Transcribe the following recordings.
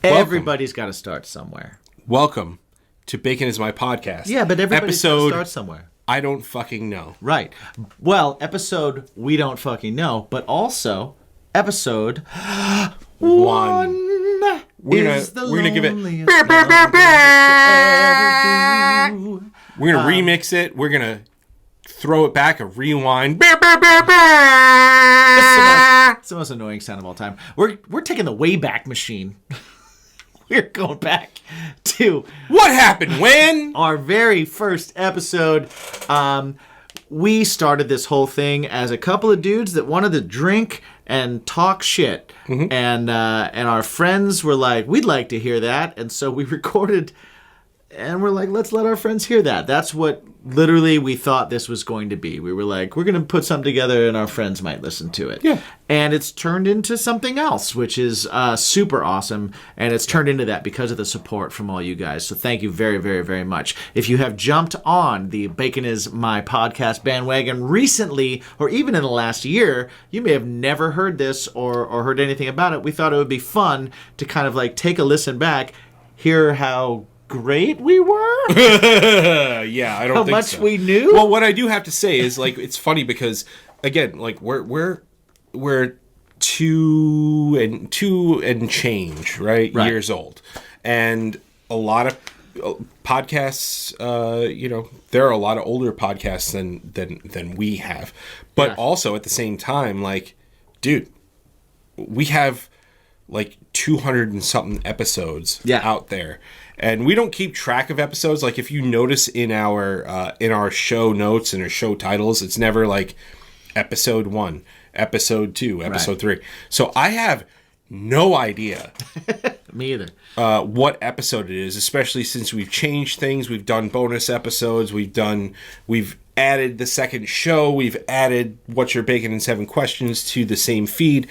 Everybody's got to start somewhere. Welcome to Bacon is My Podcast. Yeah, but everybody's got to start somewhere. I don't fucking know. Right. Well, episode we don't fucking know, but also episode one. We're gonna give it. We're gonna remix it. We're gonna throw it back, a rewind. It's the most annoying sound of all time. We're taking the Wayback Machine. We're going back to what happened when our very first episode. We started this whole thing as a couple of dudes that wanted to drink and talk shit, and our friends were like, "We'd like to hear that," and so we recorded. And we're like, let's let our friends hear that. That's what literally we thought this was going to be. We were like, we're going to put something together and our friends might listen to it. Yeah. And it's turned into something else, which is super awesome. And it's turned into that because of the support from all you guys. So thank you very, very, very much. If you have jumped on the Bacon is My Podcast bandwagon recently, or even in the last year, you may have never heard this or heard anything about it. We thought it would be fun to kind of like take a listen back, hear how great we were. Yeah, I don't how think much so. we knew. Well, what I do have to say is like it's funny because again, like we're two and change, right? Years old, and a lot of podcasts. There are a lot of older podcasts than we have, but also at the same time, like, dude, we have like 200 and something episodes out there. And we don't keep track of episodes. Like if you notice in our show notes and our show titles, it's never like episode 1, episode 2, episode 3. So I have no idea. Me either. What episode it is, especially since we've changed things. We've done bonus episodes. We've added the second show. We've added What's Your Bacon in 7 Questions to the same feed.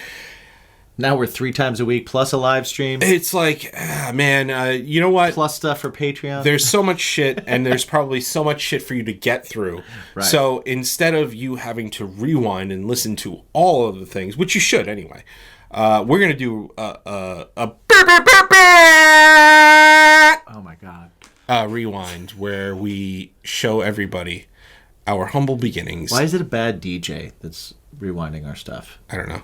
Now we're 3 times a week plus a live stream. It's like, man, you know what? Plus stuff for Patreon. There's so much shit, and there's probably so much shit for you to get through. Right. So instead of you having to rewind and listen to all of the things, which you should anyway, we're going to do oh my God. Rewind where we show everybody our humble beginnings. Why is it a bad DJ that's rewinding our stuff? I don't know.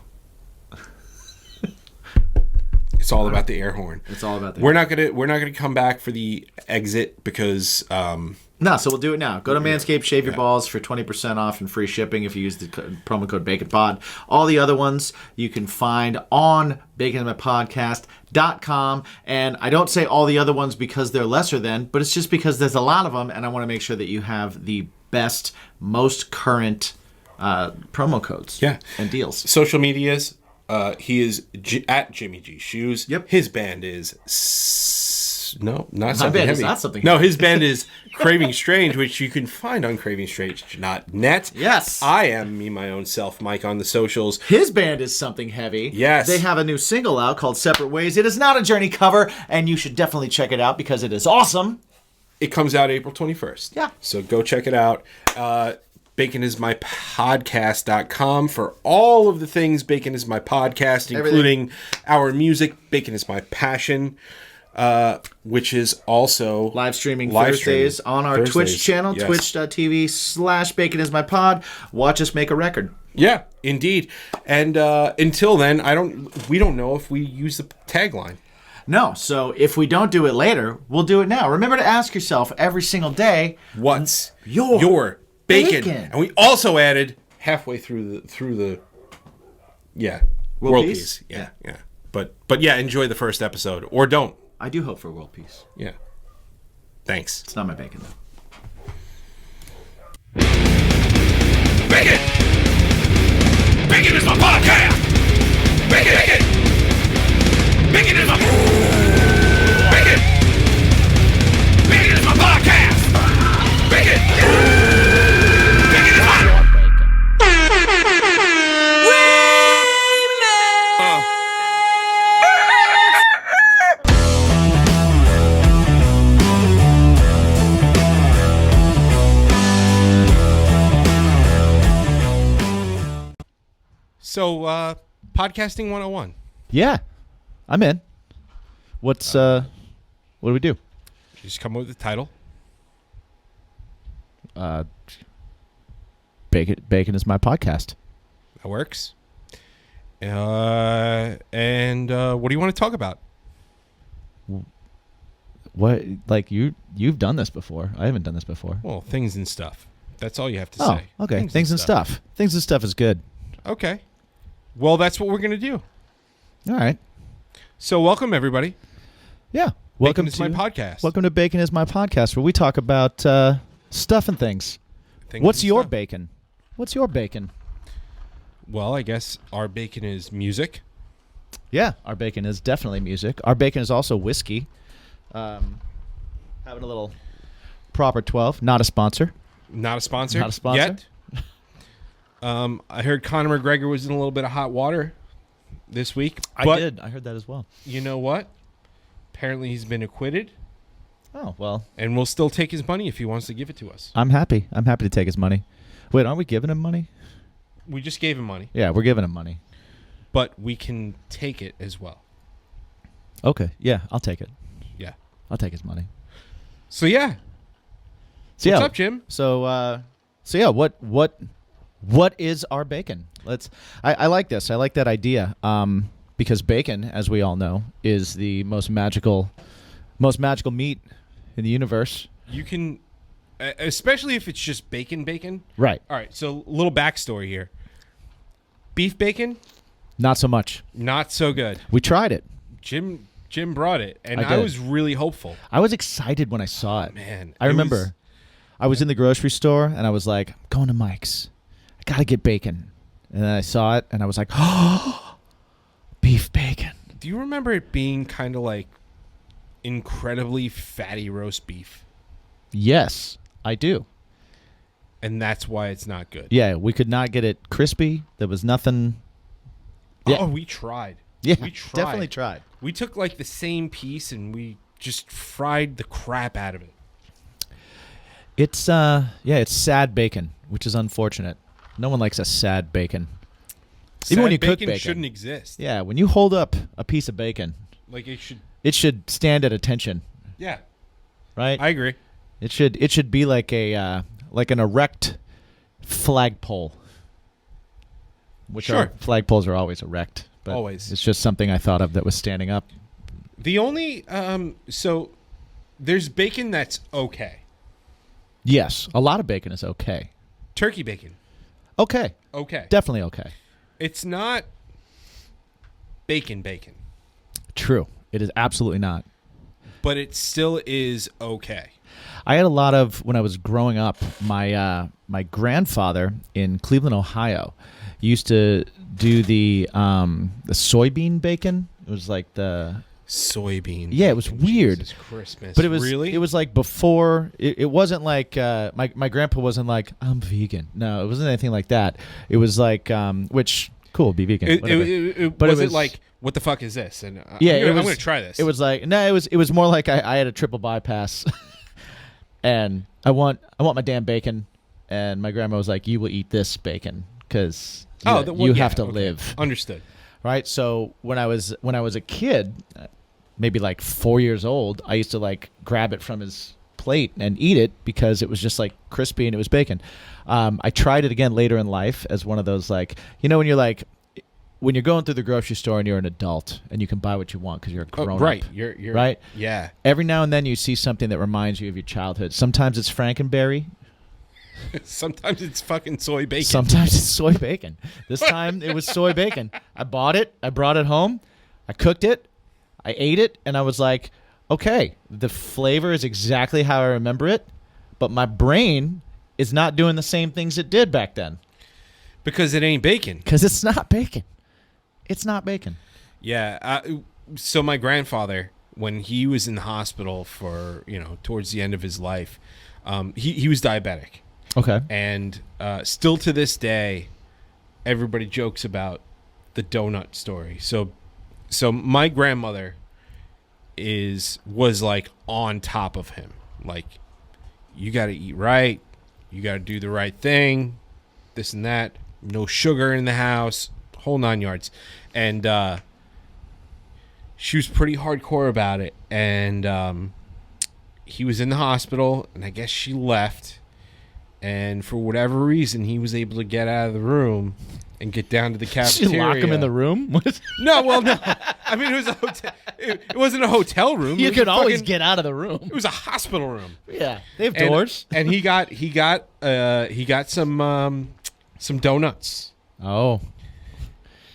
It's all about the air horn. It's all about the We're not gonna come back for the exit because so we'll do it now. Go to Manscaped, shave your balls for 20% off and free shipping if you use the promo code BaconPod. All the other ones you can find on baconismypodcast.com. And I don't say all the other ones because they're lesser than, but it's just because there's a lot of them and I want to make sure that you have the best, most current promo codes and deals. Social medias. He is at Jimmy G Shoes. Yep. His band is not something band heavy. is not something no, heavy. his band is Craving Strange, which you can find on cravingstrange.net. Yes. I am me, my own self, Mike on the socials. His band is something heavy. Yes. They have a new single out called Separate Ways. It is not a Journey cover, and you should definitely check it out because it is awesome. It comes out April 21st. Yeah. So go check it out. baconismypodcast.com for all of the things Bacon is My Podcast, including our music, Bacon is My Passion, which is also live streaming Thursdays on our Twitch channel, twitch.tv/baconismypod. Watch us make a record. Yeah, indeed. And until then, we don't know if we use the tagline. No, so if we don't do it later, we'll do it now. Remember to ask yourself every single day, what's your bacon. And we also added halfway through the world peace. Yeah. But yeah, enjoy the first episode or don't. I do hope for world peace. Yeah. Thanks. It's not my bacon though. Bacon! Bacon is my podcast! Bacon! Bacon is my... Bacon! Bacon is my podcast! Bacon! Bacon is my... So, podcasting 101. Yeah, I'm in. What do we do? Just come up with the title. Bacon is my podcast. That works. And what do you want to talk about? What, like you've done this before? I haven't done this before. Well, things and stuff. That's all you have to Oh, say. okay. Things and stuff. Things and stuff is good. Okay. Well, that's what we're going to do. All right. So welcome, everybody. Yeah. Welcome to my podcast. Welcome to Bacon is my podcast, where we talk about stuff and things. What's your bacon? What's your bacon? Well, I guess our bacon is music. Yeah, our bacon is definitely music. Our bacon is also whiskey. Having a little proper 12. Not a sponsor. Not a sponsor. Not a sponsor. Yet. I heard Conor McGregor was in a little bit of hot water this week. I did. I heard that as well. You know what? Apparently he's been acquitted. Oh, well. And we'll still take his money if he wants to give it to us. I'm happy. I'm happy to take his money. Wait, aren't we giving him money? We just gave him money. Yeah, we're giving him money. But we can take it as well. Okay. Yeah, I'll take it. Yeah. I'll take his money. So, yeah. So, What's up, Jim? So yeah, what is our bacon? I like this. I like that idea. Because bacon, as we all know, is the most magical meat in the universe. You can, especially if it's just bacon. Right. All right. So, a little backstory here. Beef bacon, Not so much. not so good. We tried it. Jim brought it, and I I did. was really hopeful. I was excited when I saw it. Man, I remember. I was in the grocery store and I was like, I'm going to Mike's. I got to get bacon. And then I saw it and I was like, oh, beef bacon. Do you remember it being kind of like incredibly fatty roast beef? Yes, I do. And that's why it's not good. Yeah, we could not get it crispy. There was nothing. Yeah. Oh, we tried. Yeah, we tried. definitely tried. We took like the same piece and we just fried the crap out of it. It's it's sad bacon, which is unfortunate. No one likes a sad bacon. Even when you cook bacon, shouldn't exist. Yeah, when you hold up a piece of bacon, Like it should. it should stand at attention, Yeah, right? I agree. It should be like an erect flagpole. Which Sure. flagpoles are always erect, but Always. it's just something I thought of that was standing up. The only so there's bacon that's okay. Yes, a lot of bacon is okay. Turkey bacon, Okay, okay. definitely okay. It's not bacon, True, it is absolutely not. but it still is okay. I had a lot of, when I was growing up, my grandfather in Cleveland, Ohio, used to do the soybean bacon. It was like the Soybean. Yeah, it was bacon. weird. Jesus Christmas. But it was really. It was like before. It wasn't like my grandpa wasn't like, I'm vegan. No, it wasn't anything like that. It was like which cool, be vegan. whatever. But was it like, what the fuck is this? And Yeah, I'm was, gonna try this. It was like no, it was more like I had a triple bypass, and I want my damn bacon, and my grandma was like, you will eat this bacon because you have to live. Understood. Right. So when I was a kid, maybe like 4 years old, I used to like grab it from his plate and eat it because it was just like crispy and it was bacon. I tried it again later in life as one of those, like, when you're going through the grocery store and you're an adult and you can buy what you want because you're a grown Right. up. You're right. Yeah. Every now and then you see something that reminds you of your childhood. Sometimes it's Frankenberry. Sometimes it's fucking soy bacon. Sometimes it's soy bacon. This time it was soy bacon. I bought it. I brought it home. I cooked it. I ate it. And I was like, okay, the flavor is exactly how I remember it. But my brain is not doing the same things it did back then. Because it ain't bacon. Because it's not bacon. It's not bacon. Yeah. So my grandfather, when he was in the hospital for, towards the end of his life, he was diabetic. Okay. And still to this day, everybody jokes about the donut story. So my grandmother was like on top of him. Like, you got to eat right. You got to do the right thing. This and that. No sugar in the house. Whole 9 yards. And she was pretty hardcore about it, and he was in the hospital, and I guess she left, and for whatever reason, he was able to get out of the room and get down to the cafeteria. She lock him in the room? No, well, no. I mean, it was a hotel. It wasn't a hotel room. You could always get out of the room. It was a hospital room. Yeah, they have doors. And he got some donuts. Oh,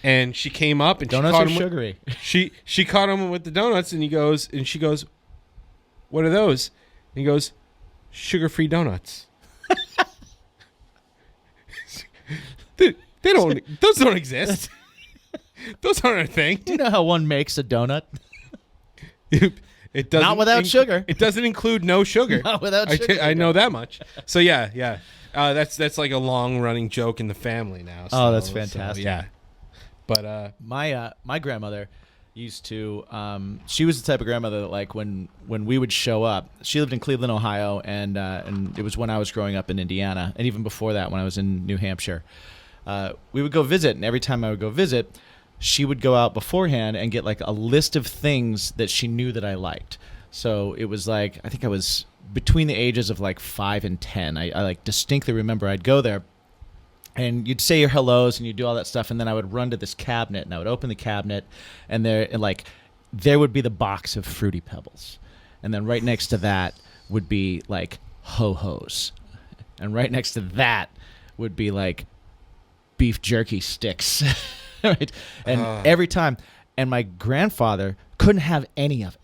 and she came up and donuts she caught are him sugary. She caught him with the donuts, and she goes, "What are those?" And he goes, "Sugar-free donuts." They don't. Those don't exist. Those aren't a thing. Do you know how one makes a donut? It doesn't. Not without sugar. It doesn't include no sugar. Not without sugar. I know that much. So yeah. That's like a long running joke in the family now. So, that's fantastic. So, yeah. But my grandmother used to. She was the type of grandmother that, like, when we would show up, she lived in Cleveland, Ohio, and it was when I was growing up in Indiana, and even before that, when I was in New Hampshire. We would go visit, and every time I would go visit, she would go out beforehand and get like a list of things that she knew that I liked. So it was like, I think I was between the ages of like 5 and 10. I like distinctly remember I'd go there, and you'd say your hellos and you'd do all that stuff, and then I would run to this cabinet, and I would open the cabinet, and there would be the box of Fruity Pebbles, and then right next to that would be like Ho-Hos, and right next to that would be like beef jerky sticks. Right? And every time, and my grandfather couldn't have any of it.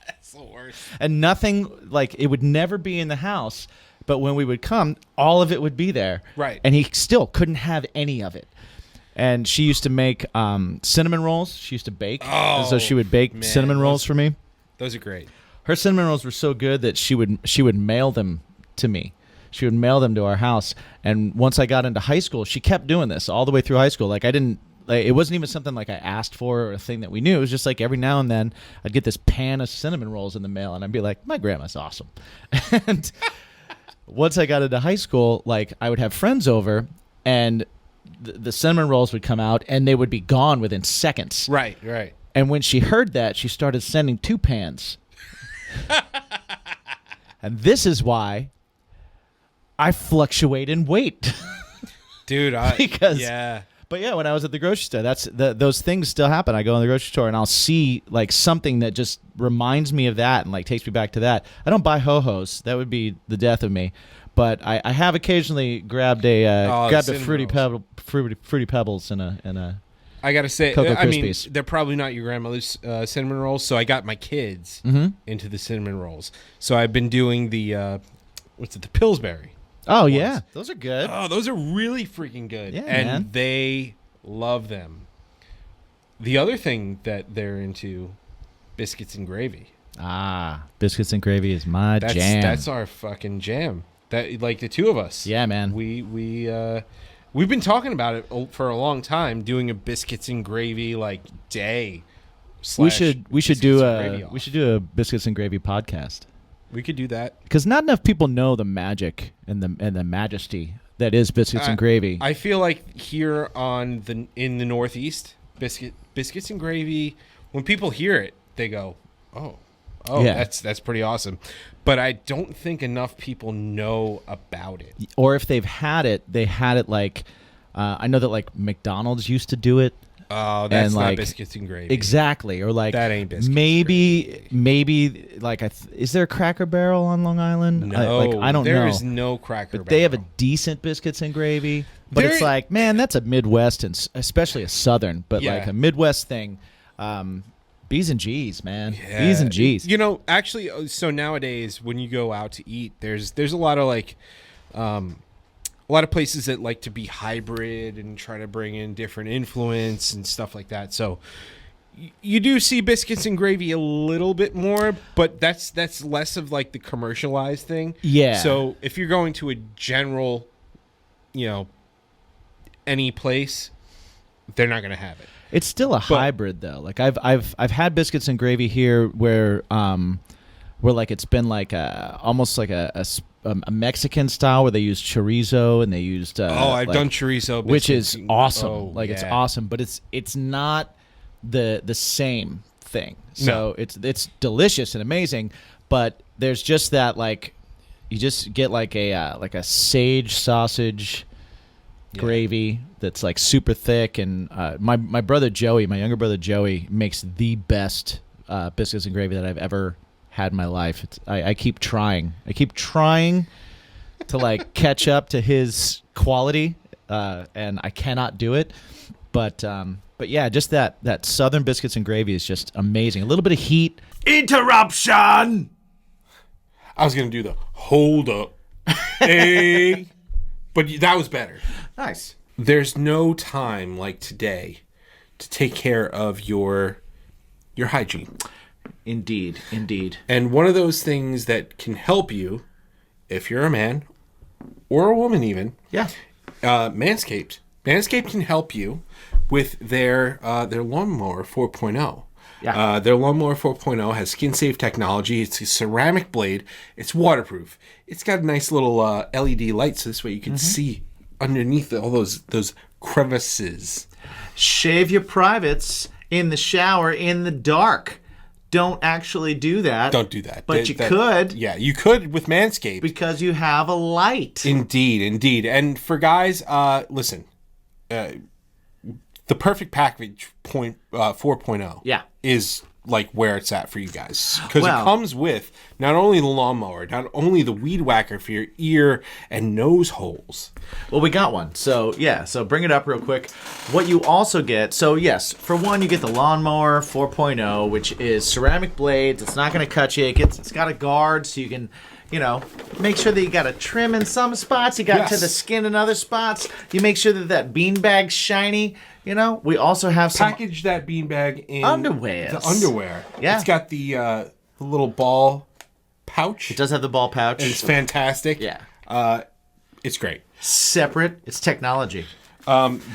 that's the worst. And nothing, like, it would never be in the house, but when we would come, all of it would be there. Right. And he still couldn't have any of it. And she used to make cinnamon rolls. She used to bake. Oh, so she would bake cinnamon rolls for me. Those are great. Her cinnamon rolls were so good that she would mail them to me. She would mail them to our house. And once I got into high school, she kept doing this all the way through high school. Like, it wasn't even something like I asked for or a thing that we knew. It was just like every now and then I'd get this pan of cinnamon rolls in the mail, and I'd be like, my grandma's awesome. And once I got into high school, like, I would have friends over, and the cinnamon rolls would come out, and they would be gone within seconds. Right. And when she heard that, she started sending 2 pans. And this is why I fluctuate in weight. Dude, yeah. But yeah, when I was at the grocery store, those things still happen. I go in the grocery store and I'll see like something that just reminds me of that and like takes me back to that. I don't buy Ho-Hos. That would be the death of me. But I have occasionally grabbed a Fruity Pebbles and a I gotta say, Cocoa I mean, Krispies. they're probably not your grandmother's cinnamon rolls. So I got my kids into the cinnamon rolls. So I've been doing the the Pillsbury. Oh ones. yeah, those are good. Oh, those are really freaking good. Yeah, and man. they love them. The other thing that they're into, biscuits and gravy. Biscuits and gravy is my jam. That's our fucking jam. That, like, the two of us. Yeah, man. We've been talking about it for a long time, doing a biscuits and gravy like day. We should do a a biscuits and gravy podcast. We could do that because not enough people know the magic and the majesty that is biscuits and gravy. I feel like here in the Northeast, biscuits and gravy. When people hear it, they go, "Oh, yeah. That's pretty awesome." But I don't think enough people know about it. Or if they've had it, they had it like I know that like McDonald's used to do it. Oh, that's not like, biscuits and gravy. Exactly. Or like that ain't biscuits. Maybe like is there a Cracker Barrel on Long Island? No, I don't know. There is no Cracker Barrel. They have a decent biscuits and gravy, but it's like, man, that's a Midwest and especially a Southern, but like a Midwest thing. B's and G's, man. Yeah. B's and G's. You know, actually, so nowadays when you go out to eat, there's a lot of like. A lot of places that like to be hybrid and try to bring in different influence and stuff like that. So you do see biscuits and gravy a little bit more, but that's less of like the commercialized thing. Yeah. So if you're going to a general, any place, they're not going to have it. It's still a hybrid though. Like I've had biscuits and gravy here where like it's been like almost like a Mexican style where they use chorizo and they used I've done chorizo, which is awesome. Oh, it's awesome, but it's not the same thing. So it's delicious and amazing, but there's just that, like, you just get like a sage sausage gravy that's like super thick, and my brother Joey, my younger brother Joey, makes the best biscuits and gravy that I've ever had in my life. I keep trying to like catch up to his quality, and I cannot do it. But yeah, just that Southern biscuits and gravy is just amazing. A little bit of heat. Interruption. I was gonna do the hold up, hey, but that was better. Nice. There's no time like today to take care of your hygiene. Indeed. And one of those things that can help you, if you're a man or a woman even, Manscaped. Manscaped can help you with their lawnmower 4.0. Yeah. Their lawnmower 4.0 has skin-safe technology. It's a ceramic blade. It's waterproof. It's got a nice little LED light, so this way you can see underneath all those crevices. Shave your privates in the shower in the dark. Don't actually do that. Don't do that. But you could. Yeah, you could with Manscaped. Because you have a light. Indeed. And for guys, listen, the perfect package 4.0 is like where it's at for you guys. Because it comes with not only the lawnmower, not only the weed whacker for your ear and nose holes. Well, we got one. So bring it up real quick. What you also get, so yes, for one, you get the lawnmower 4.0, which is ceramic blades. It's not going to cut you. It's got a guard so you can, make sure that you got a trim in some spots. You got to the skin in other spots. You make sure that beanbag's shiny. We also have some... Package that beanbag in... underwear. The underwear. Yeah. It's got the little ball pouch. It does have the ball pouch. It's fantastic. Yeah. It's great. Separate. It's technology.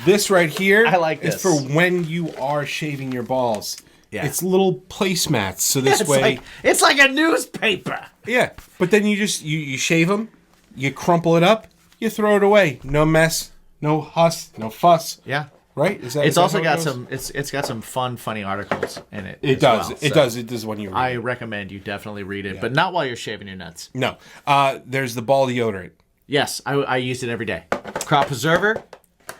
This right here I like is this. for when you are shaving your balls. Yeah. It's little placemats, so this way... It's like a newspaper. Yeah, but then you just you shave them, you crumple it up, you throw it away. No mess, no fuss. Yeah. Right? It's also got some. It's got some fun, funny articles in it. It does. It does when you read I it. recommend you definitely read it, but not while you're shaving your nuts. No. There's the ball deodorant. Yes, I use it every day. Crop preserver.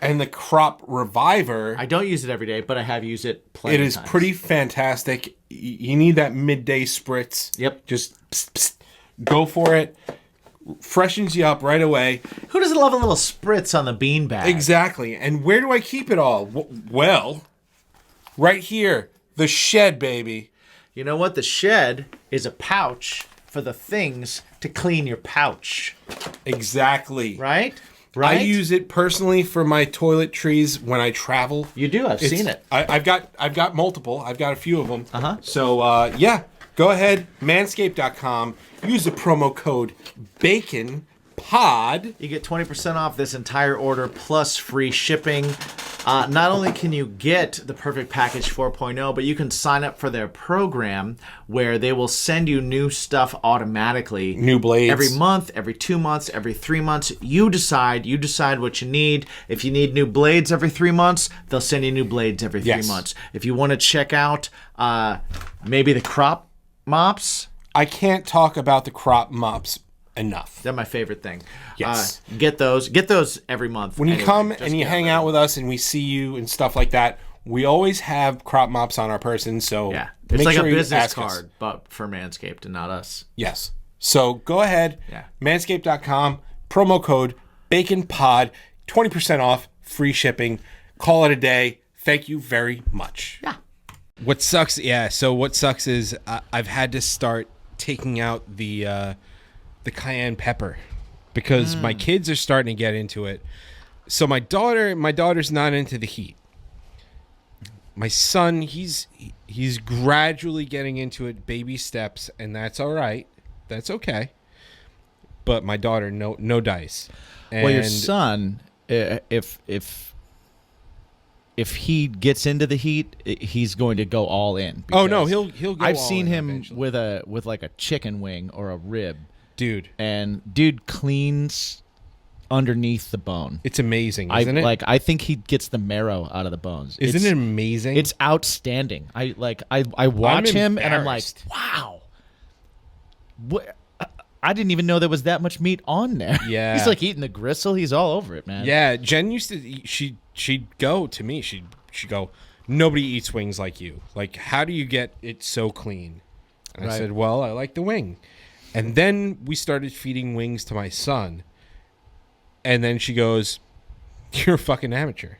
And the crop reviver. I don't use it every day, but I have used it plenty It is of times. pretty fantastic. You need that midday spritz. Yep. Just go for it. Freshens you up right away. Who doesn't love a little spritz on the beanbag? Exactly. And where do I keep it all? Well, right here. The shed, baby. You know what? The shed is a pouch for the things to clean your pouch. Exactly. Right? I use it personally for my toiletries when I travel. You do. I've seen it. I've got multiple. I've got a few of them. Uh-huh. So yeah, go ahead, manscaped.com. Use the promo code BACONPOD. You get 20% off this entire order plus free shipping. Not only can you get the Perfect Package 4.0, but you can sign up for their program where they will send you new stuff automatically. New blades. Every month, every 2 months, every 3 months. You decide what you need. If you need new blades every 3 months, they'll send you new blades every 3 months. If you want to check out maybe the crop mops. I can't talk about the crop mops enough. They're my favorite thing. Yes. Get those every month. When you come and you hang out with us and we see you and stuff like that, we always have crop mops on our person. So yeah, it's make like sure a you business ask card, us. but for Manscaped and not us. Yes. So go ahead. Yeah. Manscaped.com, promo code BACONPOD, 20% off, free shipping. Call it a day. Thank you very much. Yeah. What sucks is I've had to start taking out the cayenne pepper because my kids are starting to get into it. So my daughter's not into the heat. My son, he's gradually getting into it, baby steps, and that's all right. That's okay. But my daughter, no dice. And Well, your son, if he gets into the heat, he's going to go all in. Oh no, he'll go. I've all seen in him eventually. with like a chicken wing or a rib, dude. and dude cleans underneath the bone. It's amazing, isn't it? I think he gets the marrow out of the bones. Isn't it amazing? It's outstanding. I watch him and I'm like, wow. What? I didn't even know there was that much meat on there. Yeah. He's like eating the gristle. He's all over it, man. Yeah, Jen used to. She'd go to me. She'd go, nobody eats wings like you. Like, how do you get it so clean? And I said, well, I like the wing. And then we started feeding wings to my son. And then she goes, you're a fucking amateur.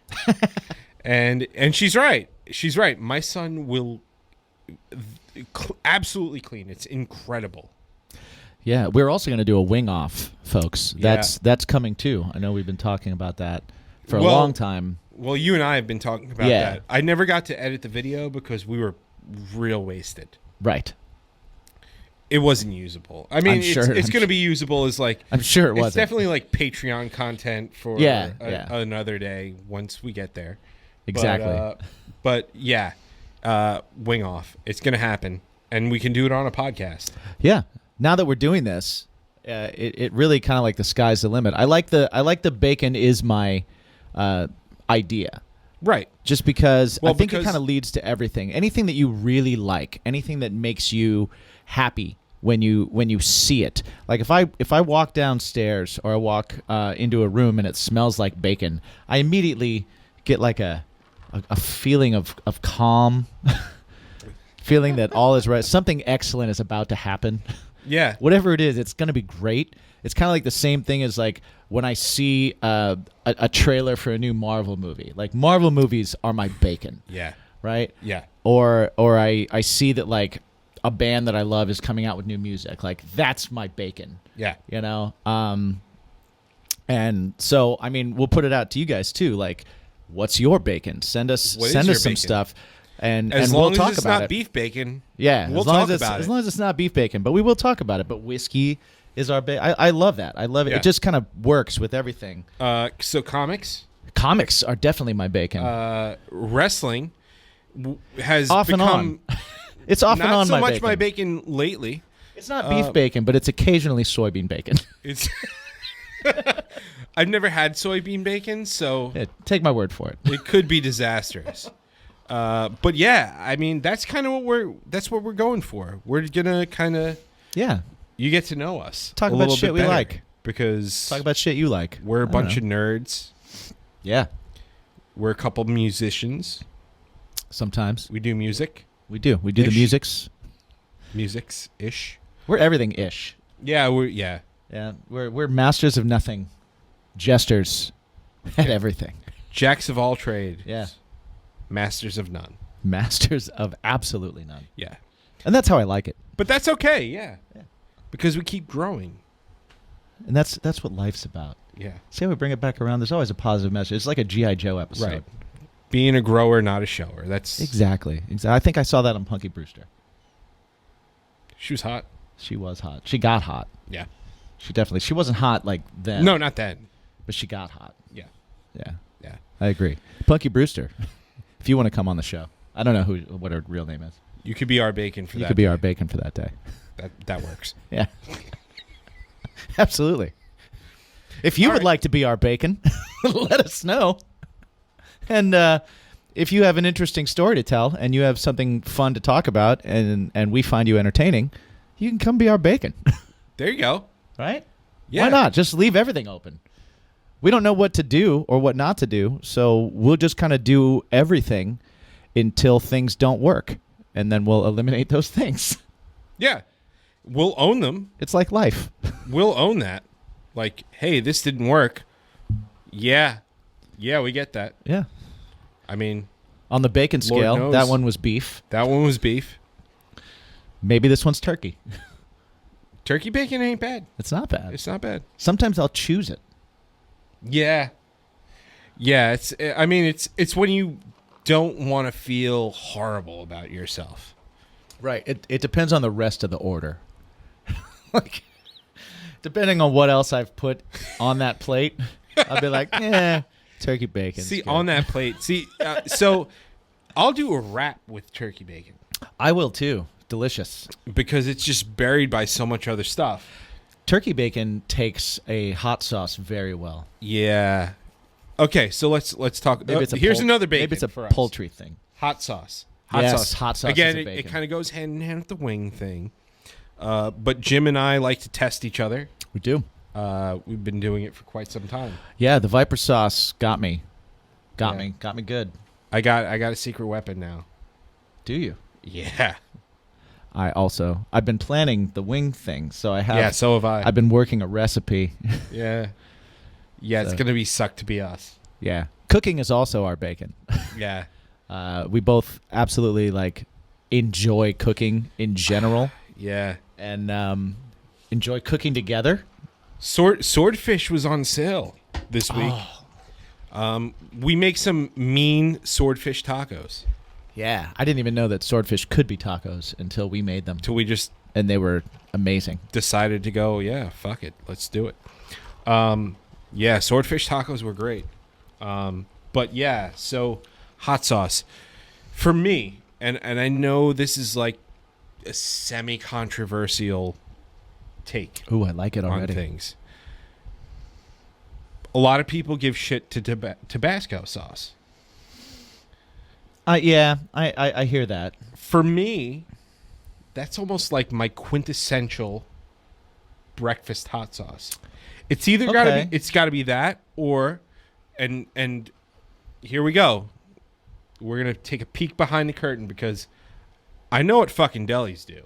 and she's right. She's right. My son will absolutely clean. It's incredible. Yeah, we're also going to do a wing off, folks. That's coming too. I know we've been talking about that for a long time. Well, you and I have been talking about that. I never got to edit the video because we were real wasted. Right. It wasn't usable. I mean, it's going to be usable as like... I'm sure it wasn't. It's definitely like Patreon content for another day once we get there. Exactly. But yeah, wing off. It's going to happen. And we can do it on a podcast. Yeah. Now that we're doing this, it really kind of like the sky's the limit. I like the bacon is my idea. Right. Just because I think it kind of leads to everything. Anything that you really like, anything that makes you happy when you see it. Like if I walk downstairs or I walk into a room and it smells like bacon, I immediately get like a feeling of calm, feeling that all is right. Something excellent is about to happen. Yeah. Whatever it is, it's going to be great. It's kind of like the same thing as like when I see a trailer for a new Marvel movie. Like Marvel movies are my bacon. Yeah. Right? Yeah. Or I see that like a band that I love is coming out with new music. Like that's my bacon. Yeah. You know? And so I mean, we'll put it out to you guys too. Like, what's your bacon? Send us some bacon? Stuff. And as we'll long talk as it's about not it. beef bacon, yeah, we'll talk about it. As long as it's not beef bacon, but we will talk about it. But whiskey is our bacon. I love that. I love it. Yeah. It just kind of works with everything. So comics are definitely my bacon. Wrestling has off become and on. It's off and on. Not so my much bacon. my bacon lately. It's not beef bacon, but it's occasionally soybean bacon. It's. I've never had soybean bacon, so Yeah, take my word for it. It could be disastrous. But yeah, I mean that's kind of what we're going for. We're gonna kind of you get to know us. Talk about shit we like because talk about shit you like. We're a bunch of nerds. Yeah, we're a couple musicians. Sometimes we do music. We do the musics ish. We're everything ish. Yeah, we're masters of nothing, jesters at everything, jacks of all trade. Yeah. Masters of none. Masters of absolutely none. Yeah. And that's how I like it. But that's okay, yeah. Because we keep growing. And that's what life's about. Yeah. See how we bring it back around? There's always a positive message. It's like a G.I. Joe episode. Right. Being a grower, not a shower. That's Exactly. I think I saw that on Punky Brewster. She was hot. She was hot. She got hot. Yeah. She wasn't hot like then. No, not then. But she got hot. Yeah. Yeah. Yeah. I agree. Punky Brewster. If you want to come on the show, I don't know what her real name is. You could be our bacon for that. You could be our bacon for that day. That works. Yeah. Absolutely. If you would like to be our bacon, let us know. And if you have an interesting story to tell and you have something fun to talk about and we find you entertaining, you can come be our bacon. There you go. Right? Yeah. Why not? Just leave everything open. We don't know what to do or what not to do, so we'll just kind of do everything until things don't work, and then we'll eliminate those things. Yeah. We'll own them. It's like life. We'll own that. Like, hey, this didn't work. Yeah. Yeah, we get that. Yeah. I mean, on the bacon scale, knows. that one was beef. That one was beef. Maybe this one's turkey. Turkey bacon ain't bad. It's not bad. It's not bad. Sometimes I'll choose it. Yeah. Yeah, it's when you don't want to feel horrible about yourself. Right. It depends on the rest of the order. Like, depending on what else I've put on that plate, I'll be like, turkey bacon. See, on that plate. See, so I'll do a wrap with turkey bacon. I will too. Delicious. Because it's just buried by so much other stuff. turkey bacon takes a hot sauce very well. Yeah. Okay, so let's talk. Maybe it's Here's another bacon. Maybe it's a for us. poultry thing. Hot sauce. Yes, hot sauce Again, is a it bacon. kind of goes hand in hand with the wing thing. But Jim and I like to test each other. We do. We've been doing it for quite some time. Yeah, the Viper sauce got me. Got Yeah. me good. I got a secret weapon now. Do you? Yeah. I've been planning the wing thing, so I have. Yeah, so have I. I've been working a recipe. Yeah. Yeah, it's So- going to be sucked to be us. Yeah, cooking is also our bacon. Yeah. We both absolutely enjoy cooking in general, Yeah. and enjoy cooking together. Swordfish was on sale this week. We make some mean swordfish tacos. Yeah, I didn't even know that swordfish could be tacos until we made them, Till we just and they were amazing. decided to go, yeah, fuck it, let's do it. Yeah, swordfish tacos were great. But yeah, so hot sauce for me, and I know this is like a semi-controversial take Ooh, I like it on already. things. A lot of people give shit to Tabasco sauce. Yeah, I hear that. For me, that's almost like my quintessential breakfast hot sauce. It's either Okay. gotta be that, or and here we go. We're gonna take a peek behind the curtain because I know what fucking delis do.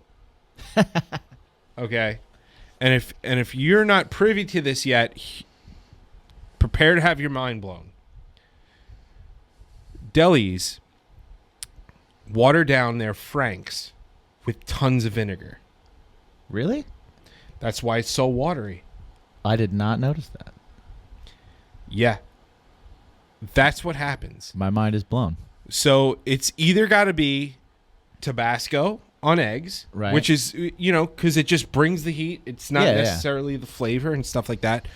Okay, and if you're not privy to this yet, prepare to have your mind blown. Delis water down their franks with tons of vinegar. Really? That's why it's so watery. I did not notice that. Yeah. That's what happens. My mind is blown. So it's either got to be Tabasco on eggs, Right. which is, because it just brings the heat. It's not Yeah, yeah. necessarily the flavor and stuff like that.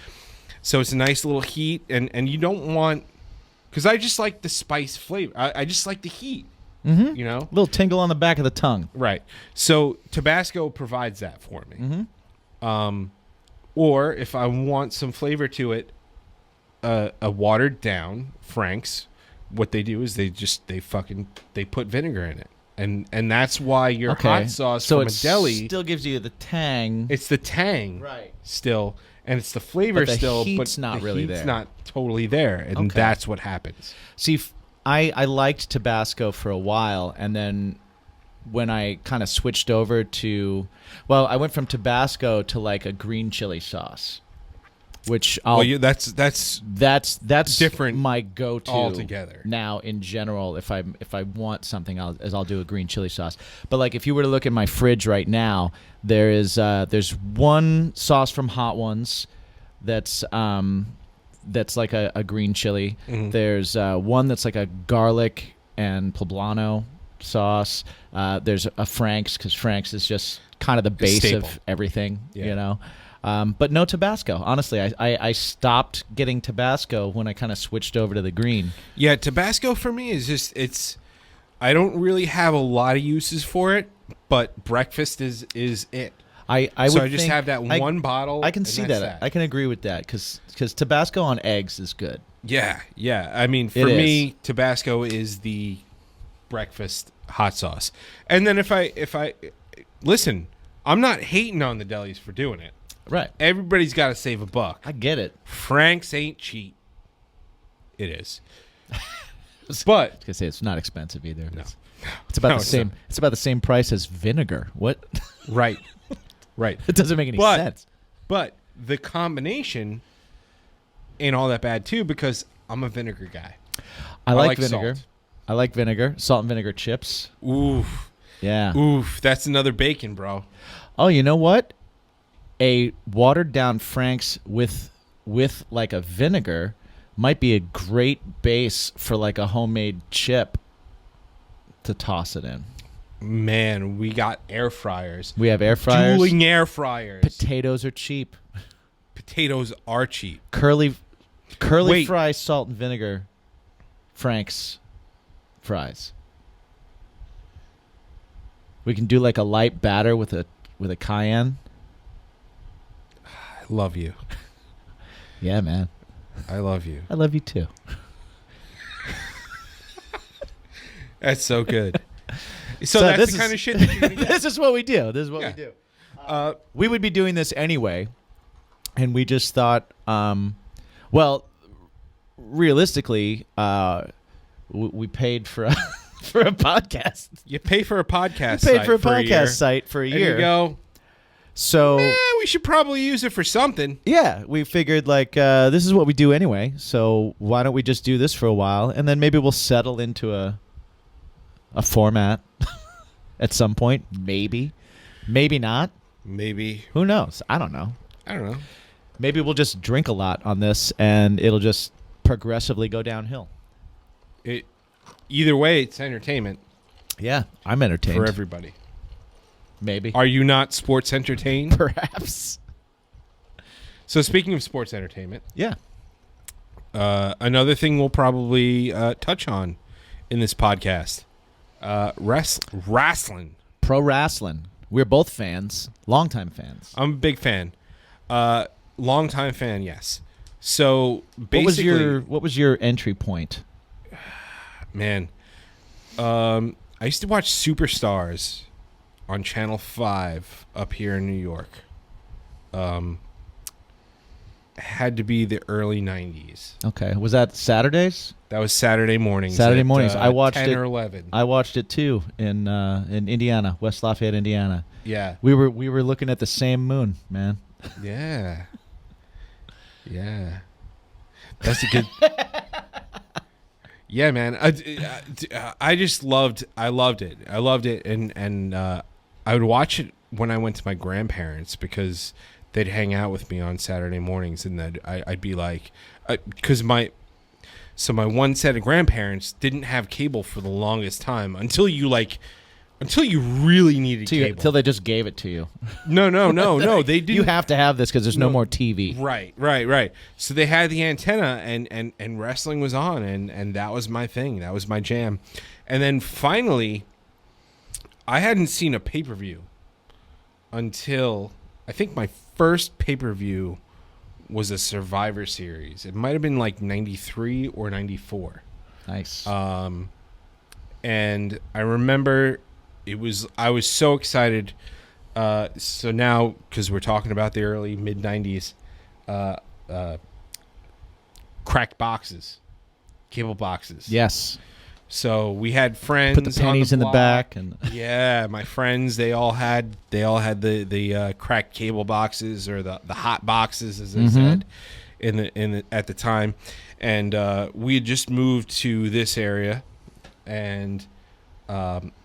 So it's a nice little heat, and you don't want, because I just like the spice flavor. I just like the heat, Little tingle on the back of the tongue. Right. So Tabasco provides that for me. Mm-hmm. Or if I want some flavor to it, a watered down Frank's, what they do is they put vinegar in it, and that's why your hot sauce so from it a deli still gives you the tang. it's the tang Right. still, and it's the flavor But the still, heat's but not the really heat's there. not totally there, and Okay. that's what happens. See, I liked Tabasco for a while, and then when I kind of switched over to, I went from Tabasco to like a green chili sauce, which that's different my go-to altogether. now in general. If I want something, I'll do a green chili sauce. But like if you were to look at my fridge right now, there's one sauce from Hot Ones that's like a green chili. Mm-hmm. There's one that's like a garlic and poblano sauce. There's a Frank's, because Frank's is just kind of the base Staple. of everything, Yeah. But no Tabasco. Honestly, I stopped getting Tabasco when I kind of switched over to the green. Yeah, Tabasco for me is just I don't really have a lot of uses for it, but breakfast is it. I So would I just think- have that one bottle. I can and see that's that. I can agree with that because Tabasco on eggs is good. Yeah. I mean, for It me, Tabasco is the breakfast hot sauce. And then if I listen, I'm not hating on the delis for doing it. Right. Everybody's got to save a buck. I get it. Frank's ain't cheap. It is. But I was gonna say it's not expensive either. No. It's about No, the it's same. not. It's about the same price as vinegar. What? right. It doesn't make any But- sense. But the combination ain't all that bad too, because I'm a vinegar guy. I like like vinegar. salt. I like vinegar. Salt and vinegar chips. Oof. Yeah. Oof. That's another bacon, bro. Oh, you know what? A watered down Frank's with like a vinegar might be a great base for like a homemade chip to toss it in. Man, we got air fryers. We have air fryers. Dueling air fryers. Potatoes are cheap. Potatoes are cheap. Curly Wait. fry, salt and vinegar Frank's fries. We can do like a light batter with a cayenne. Love you. Yeah, man. I love you. I love you too. That's so good. So that's the kind of shit that you're gonna get. This is what we do. This is what Yeah. we do. We would be doing this anyway, and we just thought, well, realistically, we paid for a, for a podcast. You pay for a podcast. We paid for a site podcast year, site for a and year. you go, So we should probably use it for something. yeah, we figured like this is what we do anyway. So why don't we just do this for a while, and then maybe we'll settle into a format at some point. Maybe not. Maybe. Who knows? I don't know. I don't know. Maybe we'll just drink a lot on this, and it'll just progressively go downhill. Either way, it's entertainment Yeah, I'm entertained. for everybody. Maybe. Are you not sports entertained? Perhaps. So speaking of sports entertainment, Yeah. another thing we'll probably touch on in this podcast, wrestling. Pro wrestling. We're both fans. Longtime fans. I'm a big fan. Longtime fan, yes. So basically, What was your entry point? man, I used to watch Superstars on Channel 5 up here in New York. Had to be the early 90s. Okay. Was that Saturdays? That was Saturday mornings. Saturday at, mornings. I watched 10 it. or 11. I watched it too in Indiana, West Lafayette, Indiana. Yeah. We were looking at the same moon, man. Yeah. Yeah. That's a good. Yeah, man. I just loved it. I loved it, and I would watch it when I went to my grandparents because they'd hang out with me on Saturday mornings, and then I'd be like, because my one set of grandparents didn't have cable for the longest time until you really needed cable. Until they just gave it to you. No, they didn't. You have to have this because there's no No. more TV. Right. So they had the antenna, and wrestling was on, and that was my thing. That was my jam. And then finally, I hadn't seen a pay-per-view until I think my first pay-per-view was a Survivor Series. It might have been like 93 or 94. Nice. And I remember I was so excited. So now, because we're talking about the early mid 90s, cracked boxes, cable boxes. Yes. So we had friends. Put the pennies in the block. back and Yeah, my friends, they all had the cracked cable boxes or the hot boxes, as they said, at the time, and we had just moved to this area, and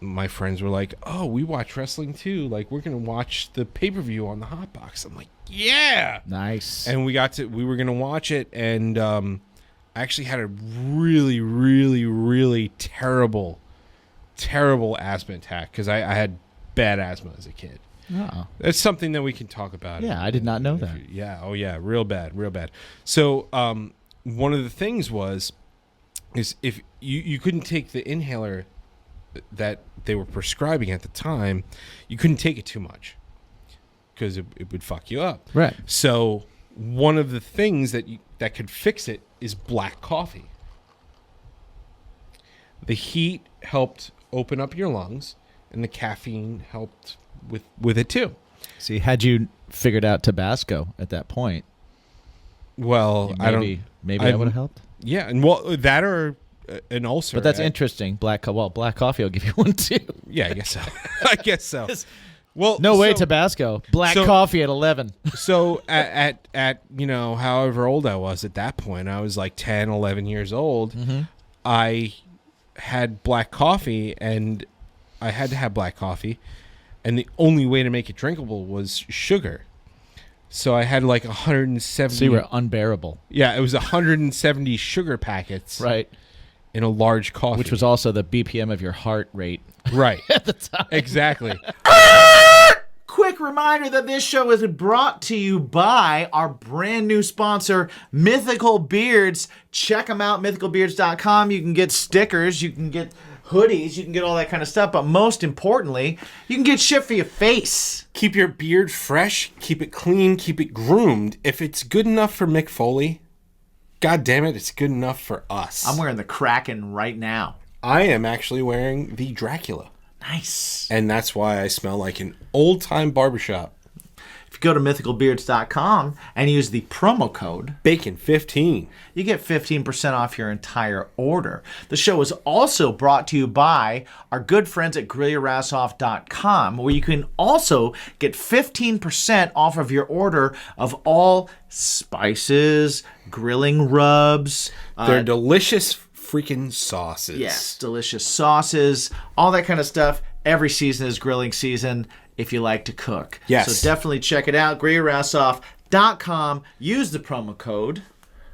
my friends were like, "Oh, we watch wrestling too. Like, we're gonna watch the pay-per-view on the hot box." I'm like, "Yeah!" nice. And we were gonna watch it, and I actually had a really, really, really terrible asthma attack because I had bad asthma as a kid. Oh. That's something that we can talk about. Yeah, I did not know that. Yeah. Oh, yeah. Real bad. So one of the things is if you couldn't take the inhaler that they were prescribing at the time, you couldn't take it too much because it would fuck you up. Right. So one of the things that could fix it is black coffee. The heat helped open up your lungs, and the caffeine helped with it too. See, had you figured out Tabasco at that point, Well, maybe that would have helped. Yeah, and well, that or an ulcer. But that's interesting. Black coffee will give you one too. Yeah, I guess so. I guess so. Well, No way, so, Tabasco. Black so- coffee at 11. So at however old I was at that point, I was like 10, 11 years old. I had black coffee, and I had to have black coffee, and the only way to make it drinkable was sugar. So I had like 170. So you were unbearable. Yeah, it was 170 sugar packets. Right. In a large coffee. Which was also the BPM of your heart rate right. at the time. Exactly. Quick reminder that this show is brought to you by our brand new sponsor, Mythical Beards. Check them out, mythicalbeards.com. You can get stickers. You can get hoodies, you can get all that kind of stuff. But most importantly, you can get shit for your face. Keep your beard fresh, keep it clean, keep it groomed. If it's good enough for Mick Foley, God damn it, it's good enough for us. I'm wearing the Kraken right now. I am actually wearing the Dracula. Nice. And that's why I smell like an old-time barbershop. If you go to mythicalbeards.com and use the promo code BACON15, you get 15% off your entire order. The show is also brought to you by our good friends at GrillYourAssOff.com, where you can also get 15% off of your order of all spices, grilling rubs. they're delicious freaking sauces. Yes, delicious sauces, all that kind of stuff. Every season is grilling season if you like to cook. Yes. So definitely check it out. GrillYourAssOff.com. Use the promo code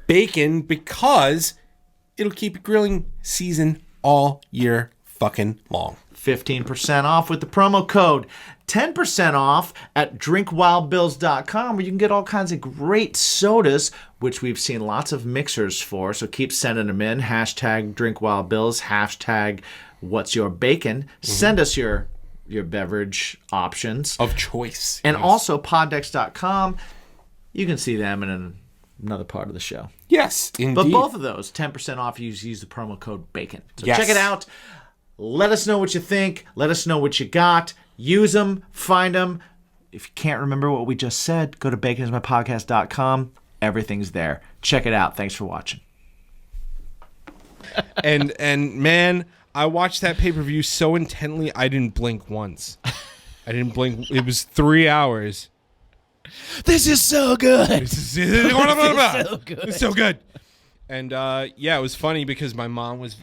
BACON because it'll keep your grilling season all year fucking long. 15% off with the promo code. 10% off at drinkwildbills.com, where you can get all kinds of great sodas, which we've seen lots of mixers for. So keep sending them in. Hashtag drinkwildbills. Hashtag what's your bacon. Send us your beverage options. Of choice. And also poddex.com. You can see them in another part of the show. Yes, indeed. But both of those, 10% off, use the promo code BACON. So Yes. check it out. Let us know what you think. Let us know what you got. Use them. Find them. If you can't remember what we just said, go to baconismypodcast.com. Everything's there. Check it out. Thanks for watching. and man, I watched that pay-per-view so intently I didn't blink once. I didn't blink. It was 3 hours. This is so good. This is so good. It's so good. And yeah, it was funny because my mom was.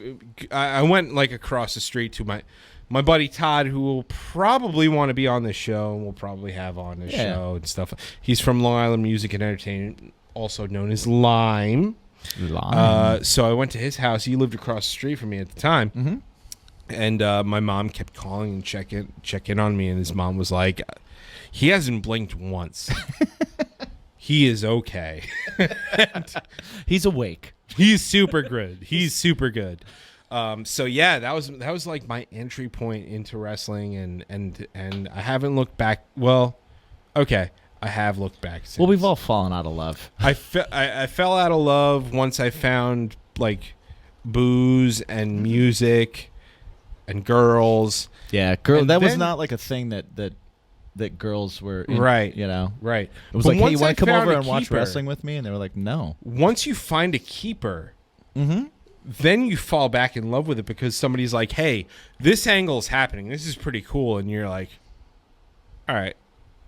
I went like across the street to my buddy Todd, who will probably want to be on this show, and we'll probably have on this show and stuff. He's from Long Island Music and Entertainment, also known as Lime. So I went to his house. He lived across the street from me at the time. Mm-hmm. And my mom kept calling and check in on me, and his mom was like, he hasn't blinked once. He is okay. He's awake. He's super good. He's super good. So yeah, that was like my entry point into wrestling, and I haven't looked back. Well, okay, I have looked back since. Well, we've all fallen out of love. I fell out of love once I found like booze and music and girls. Yeah, girl. And that was then- not like a thing that girls were in, Right. You know, Right. it was But like, hey, once you want I to come found over a and watch keeper- wrestling with me? And they were like, no. Once you find a keeper, then you fall back in love with it because somebody's like, hey, this angle is happening. This is pretty cool. And you're like, all right,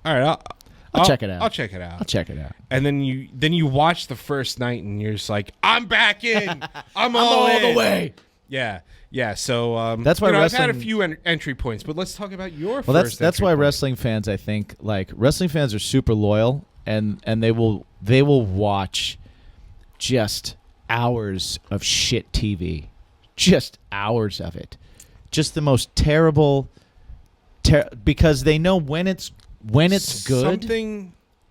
I'll check it out. I'll check it out. I'll check it out. And then you watch the first night and you're just like, I'm back in. I'm all the in. way. Yeah. So That's why I've had a wrestling- few entry points, but let's talk about your Well, first. that's entry why point. wrestling fans, I think, like wrestling fans are super loyal, and they will watch just hours of shit TV, just hours of it, just the most terrible, because they know when it's good,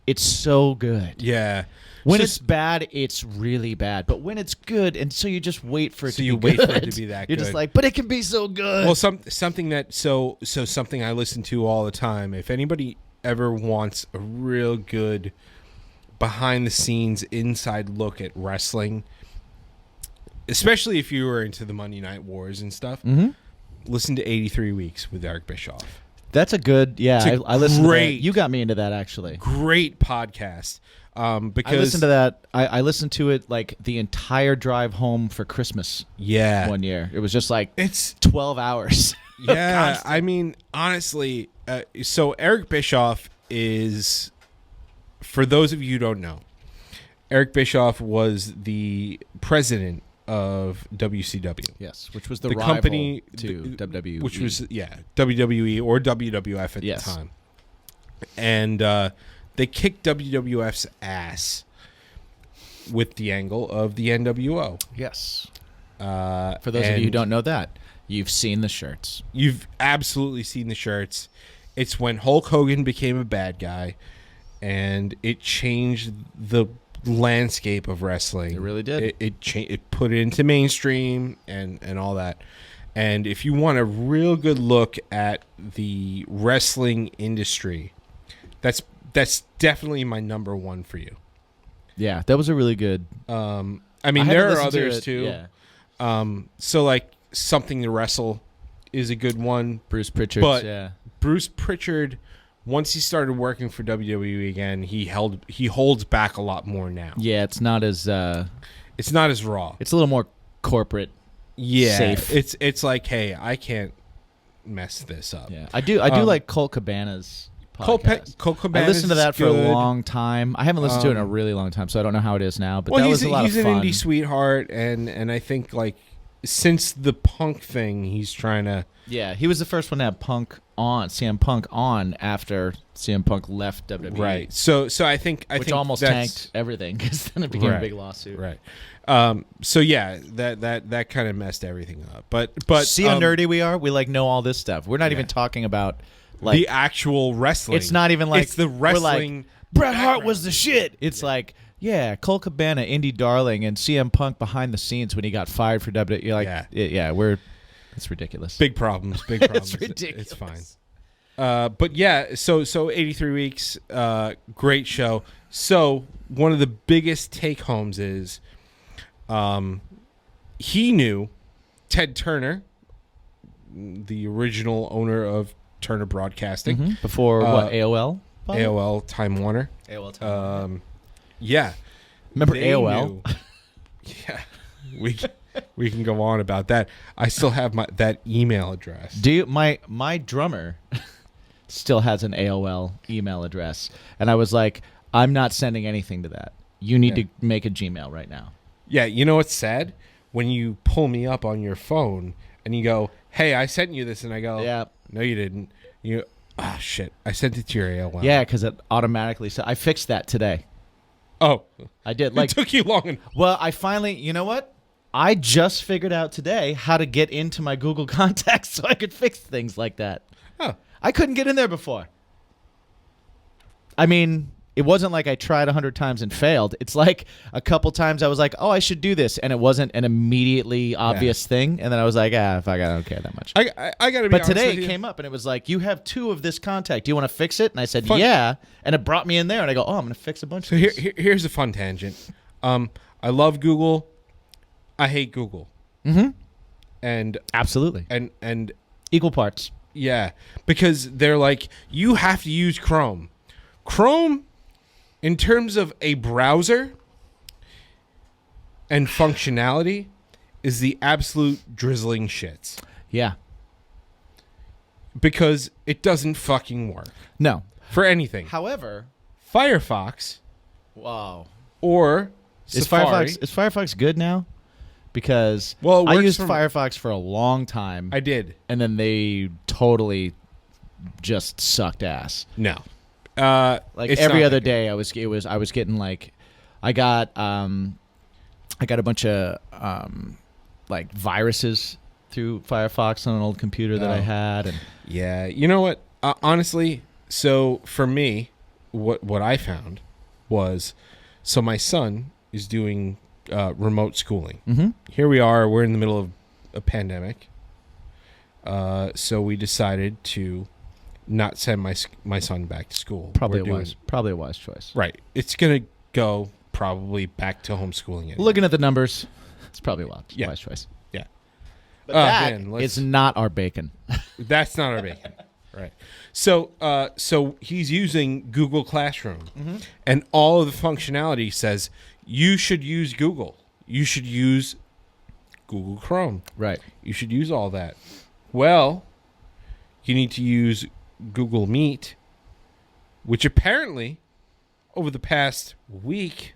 it's so good. Yeah. When Just- it's bad, it's really bad. But when it's good, and so you just wait for it to be you wait good. for it to be that You're good. just like, but it can be so good. Well, something I listen to all the time. If anybody ever wants a real good behind the scenes inside look at wrestling, especially if you were into the Monday Night Wars and stuff, listen to 83 Weeks with Eric Bischoff. That's a good, It's a I listened to that. great- You got me into that, actually. Great podcast. Because I listened to that. I listened to it like the entire drive home for Christmas yeah, one year. It was just like it's 12 hours. yeah. I mean, honestly, so Eric Bischoff is, for those of you who don't know, Eric Bischoff was the president of WCW. Yes, which was the The rival company to WWE. which was WWE or WWF at Yes. the time, and they kicked WWF's ass with the angle of the NWO. yes. For those of you who don't know that, you've seen the shirts. You've absolutely seen the shirts. It's when Hulk Hogan became a bad guy, and it changed the landscape of wrestling. It really did. It put it into mainstream and all that. And if you want a real good look at the wrestling industry, that's definitely my number one for you. Yeah, that was a really good. I mean, I there haven't are listened to others it, too. Yeah. So like Something to Wrestle is a good one. Bruce Pritchard. But Yeah. Bruce Pritchard, once he started working for WWE again, he holds back a lot more now. Yeah, it's not as. It's not as raw. It's a little more corporate. Yeah, safe. It's like, hey, I can't mess this up. Yeah, I do like Colt Cabana's podcast. Colt Cabana. I listened to that for a good. long time. I haven't listened to it in a really long time, so I don't know how it is now. But that was a lot of fun. He's an indie sweetheart, and I think like since the Punk thing, he's trying to. Yeah, he was the first one to have CM Punk on after CM Punk left WWE. Right. So I think which almost tanked everything because then it became a big lawsuit. Right. So yeah, that kind of messed everything up. But see how nerdy we are. We like know all this stuff. We're not even talking about like the actual wrestling. It's not even like it's the wrestling. We're like, Bret Hart was the shit. It's like, yeah, Colt Cabana, indie darling, and CM Punk behind the scenes when he got fired for WWE. You're like, it's ridiculous. Big problems. It's ridiculous. It's fine. But yeah, so 83 weeks, great show. So one of the biggest take homes is, he knew Ted Turner, the original owner of Turner Broadcasting, before what, AOL? AOL Time Warner. AOL Time Warner. Yeah. Remember They AOL? knew- yeah. We can go on about that. I still have that email address. Do you, my drummer still has an AOL email address, and I was like, I'm not sending anything to that. You need to make a Gmail right now. Yeah, you know what's sad? When you pull me up on your phone and you go, "Hey, I sent you this," and I go, Yeah. "No, you didn't." You, shit, I sent it to your AOL. Yeah, because it automatically said. I fixed that today. Oh, I did. it Like, took you long enough. well, I finally. You know what? I just figured out today how to get into my Google contacts so I could fix things like that. Oh, I couldn't get in there before. I mean, it wasn't like I tried 100 times and failed. It's like a couple times I was like, oh, I should do this. And it wasn't an immediately obvious thing. And then I was like, fuck, I don't care that much. I got to be honest But today with it you. came up and it was like, you have 2 of this contact. Do you want to fix it? And I said, yeah. And it brought me in there. And I go, oh, I'm going to fix a bunch So of these. here's a fun tangent. I love Google. I hate Google. Mm-hmm. And Absolutely. and Equal parts. yeah, because they're like, you have to use Chrome. Chrome, in terms of a browser and functionality, is the absolute drizzling shits. Yeah. Because it doesn't fucking work No. for anything. However, Firefox wow. or Is Safari. Firefox good now? Because Well, it I works used from- Firefox for a long time, I did. and then they totally just sucked ass. No. Like It's every not other that day, I was getting like, I got a bunch of like viruses through Firefox on an old computer that I had, and good. Yeah. You know what? Honestly, so for me, what I found was, so my son is doing remote schooling. Mhm. Here we are. We're in the middle of a pandemic. So we decided to not send my son back to school. probably We're a wise choice. Right. It's gonna go probably back to homeschooling. Anyway. Looking at the numbers, it's probably a Yeah. wise choice. Yeah. But Oh, that man, let's- is not our bacon. That's not our bacon. Right. So he's using Google Classroom, and all of the functionality says you should use Google. You should use Google Chrome. Right. You should use all that. Well, you need to use Google Meet, which apparently over the past week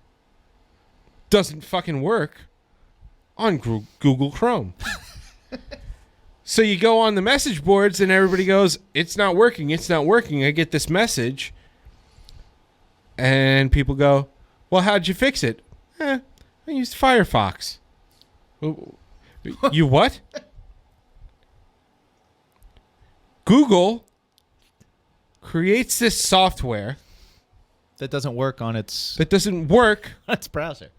doesn't fucking work on Google Chrome. So you go on the message boards and everybody goes, it's not working, it's not working. I get this message. And people go, well, how'd you fix it? I used Firefox. You what? Google creates this software That doesn't work on its that doesn't work browser.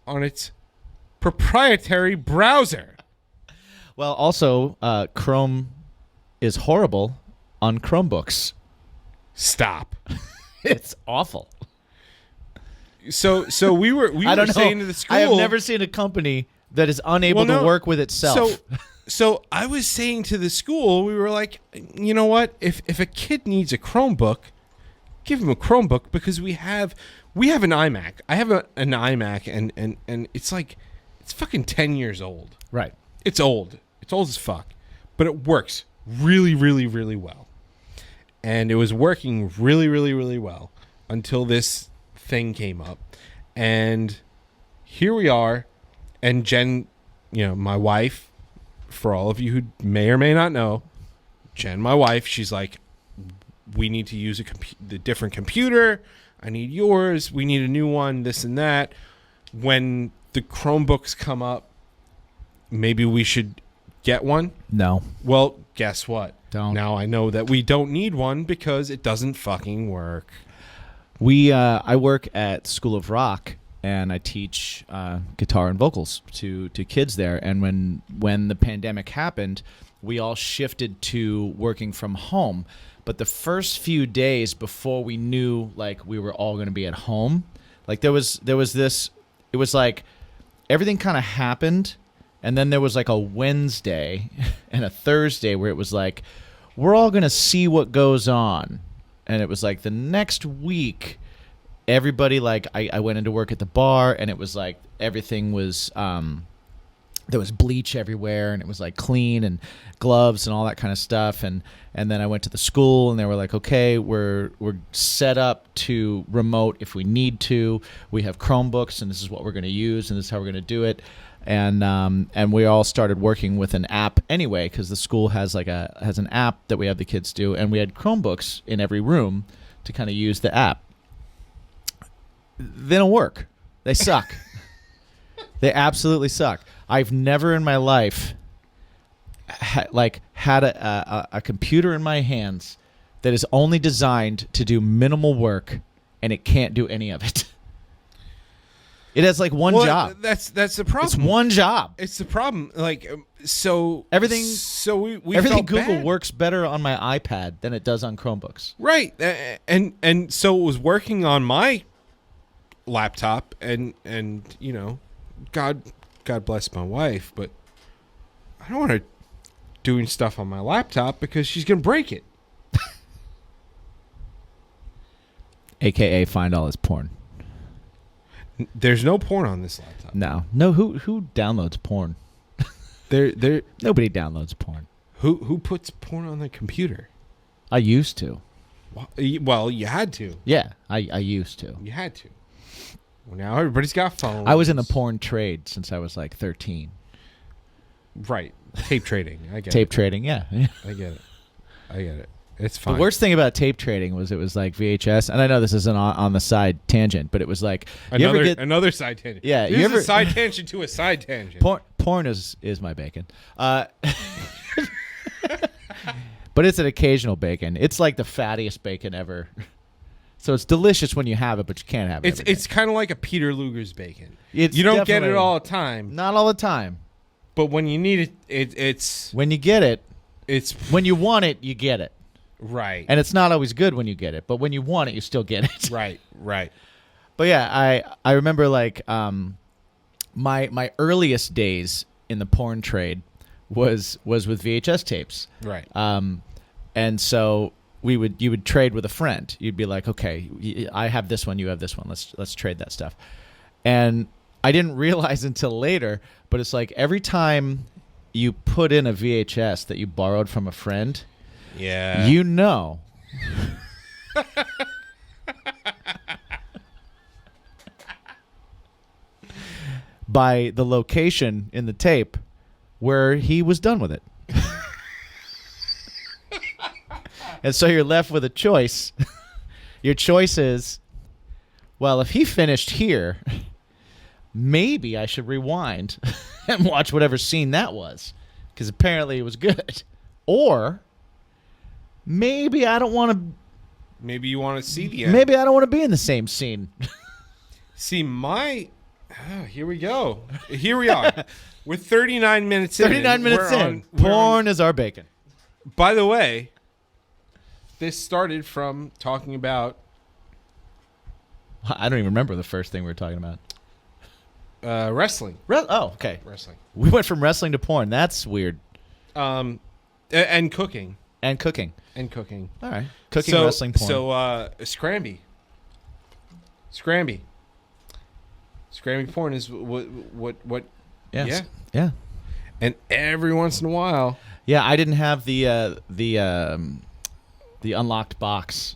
on its proprietary browser. Well, also, Chrome is horrible on Chromebooks. Stop. It's awful. So we were I don't know. saying to the school. I have never seen a company that is unable to work with itself. So I was saying to the school, we were like, you know what? If a kid needs a Chromebook, give him a Chromebook, because we have an iMac. I have an iMac, and it's like, it's fucking 10 years old. Right. It's old. It's old as fuck. But it works really, really, really well. And it was working really, really, really well until this thing came up. And here we are. And Jen, my wife, for all of you who may or may not know, Jen, my wife, she's like, we need to use the different computer. I need yours. We need a new one, this and that. When the Chromebooks come up, maybe we should get one. No. Well, guess what? Don't. Now I know that we don't need one because it doesn't fucking work. I work at School of Rock, and I teach guitar and vocals to kids there. And when the pandemic happened, we all shifted to working from home. But the first few days before we knew like we were all going to be at home, like there was this, it was like everything kind of happened, and then there was like a Wednesday and a Thursday where it was like, we're all going to see what goes on. And it was like the next week, everybody, like I went into work at the bar, and it was like everything was there was bleach everywhere, and it was like clean, and gloves and all that kind of stuff. And then I went to the school, and they were like, okay, we're set up to remote if we need to. We have Chromebooks, and this is what we're going to use, and this is how we're going to do it. And we all started working with an app anyway, because the school has an app that we have the kids do, and we had Chromebooks in every room to kind of use the app. They don't work. They suck. They absolutely suck. I've never in my life had a computer in my hands that is only designed to do minimal work, and it can't do any of it. It has like one job. That's the problem. It's one job. It's the problem. Like so everything. So we everything felt Google bad. works better on my iPad than it does on Chromebooks. Right, and so it was working on my laptop, and God bless my wife, but I don't want her doing stuff on my laptop because she's gonna break it. AKA find all his porn. There's no porn on this laptop. No. Who downloads porn? Nobody downloads porn. Who puts porn on the computer? I used to. Well, you had to. Yeah, I used to. You had to. Well, now everybody's got phones. I was in the porn trade since I was like 13. Right. Tape trading. I get it. Tape trading, yeah. I get it. It's fine. The worst thing about tape trading was it was like VHS, and I know this isn't on the side tangent, but it was like another side tangent. Yeah, Here's a side tangent to a side tangent. Porn is my bacon, but it's an occasional bacon. It's like the fattiest bacon ever. So it's delicious when you have it, but you can't have it. It's kind of like a Peter Luger's bacon. You don't get it all the time. Not all the time. But when you need it, it's when you get it. It's when you want it, you get it. Right. And it's not always good when you get it, but when you want it, you still get it. Right. But yeah, I remember like my earliest days in the porn trade was with VHS tapes. Right. And so you would trade with a friend. You'd be like, okay, I have this one, you have this one. Let's trade that stuff. And I didn't realize until later, but it's like every time you put in a VHS that you borrowed from a friend, yeah, you know. By the location in the tape where he was done with it. And so you're left with a choice. Your choice is, well, if he finished here, maybe I should rewind and watch whatever scene that was, because apparently it was good. Or maybe I don't want to. Maybe you want to see the end. Maybe I don't want to be in the same scene. See, my Here we go. Here we are. We're 39 minutes in. 39 minutes in. Porn is our bacon. By the way, this started from talking about... I don't even remember the first thing we were talking about. Wrestling. Okay. Wrestling. We went from wrestling to porn. That's weird. And cooking. And cooking. And cooking. All right. Cooking, wrestling, porn. So, Scramby. Scramby porn is what Yes. Yeah. And every once in a while... Yeah, I didn't have the unlocked box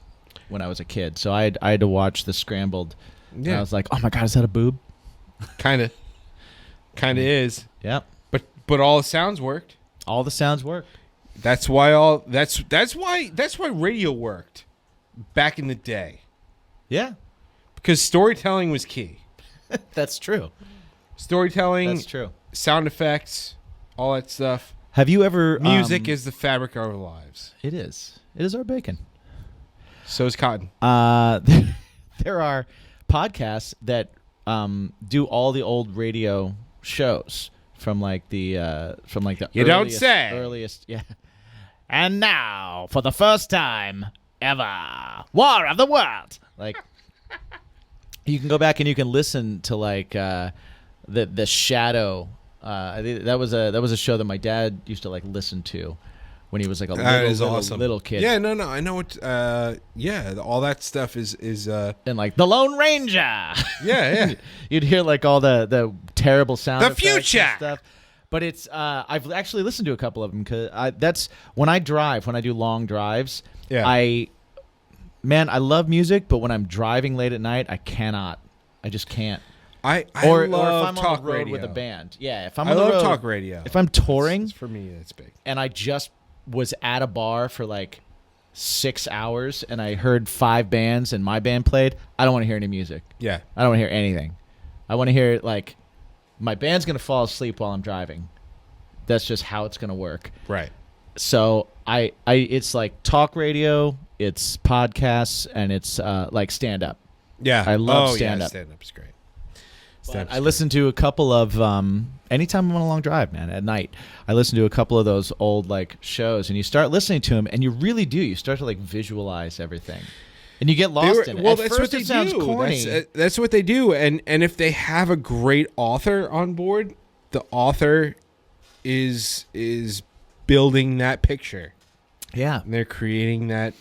when I was a kid, so I had to watch the scrambled. Yeah. And I was like, oh my God, is that a boob? Kind of is. Yeah. But all the sounds worked. All the sounds worked. That's why radio worked back in the day. Yeah. Because storytelling was key. That's true. Storytelling. That's true. Sound effects, all that stuff. Have you ever... Music is the fabric of our lives. It is. It is our bacon. So is cotton. There are podcasts that do all the old radio shows from the you don't say earliest. Yeah. And now, for the first time ever, War of the World. Like, you can go back and you can listen to the Shadow. That was a show that my dad used to listen to when he was a little kid. Yeah, no, I know what. All that stuff is and the Lone Ranger. Yeah. You'd hear all the terrible sound. The effects future and stuff. But it's I've actually listened to a couple of them because that's when I do long drives. Yeah. I love music, but when I'm driving late at night, I just can't. I or love if I'm talk on the road radio with a band. Yeah, if I'm I on the love road, talk radio. If I'm touring, for me, that's big. And I just was at a bar for 6 hours, and I heard 5 bands, and my band played. I don't want to hear any music. Yeah, I don't want to hear anything. I want to hear my band's gonna fall asleep while I'm driving. That's just how it's gonna work. Right. So it's talk radio, it's podcasts, and it's stand up. Yeah, I love stand up. Stand up is great. I listen to a couple of anytime I'm on a long drive, man, at night. I listen to a couple of those old shows, and you start listening to them, and you really do. You start to visualize everything, and you get lost in it. Well, At that's first what they it sounds do. corny. That's what they do, and if they have a great author on board, the author is building that picture. Yeah, and they're creating that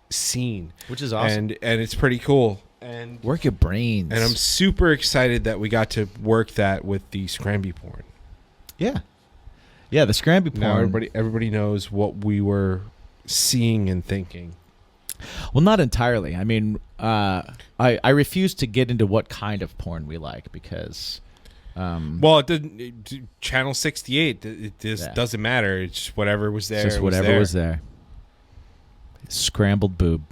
scene, which is awesome, and it's pretty cool. And work your brains. And I'm super excited that we got to work that with the Scramby porn. Yeah, the Scramby porn. Now everybody knows what we were seeing and thinking. Well, not entirely. I mean, I refuse to get into what kind of porn we like because. Well, it didn't. Channel 68. It just doesn't matter. It's just whatever was there. Just whatever was there. Scrambled boob.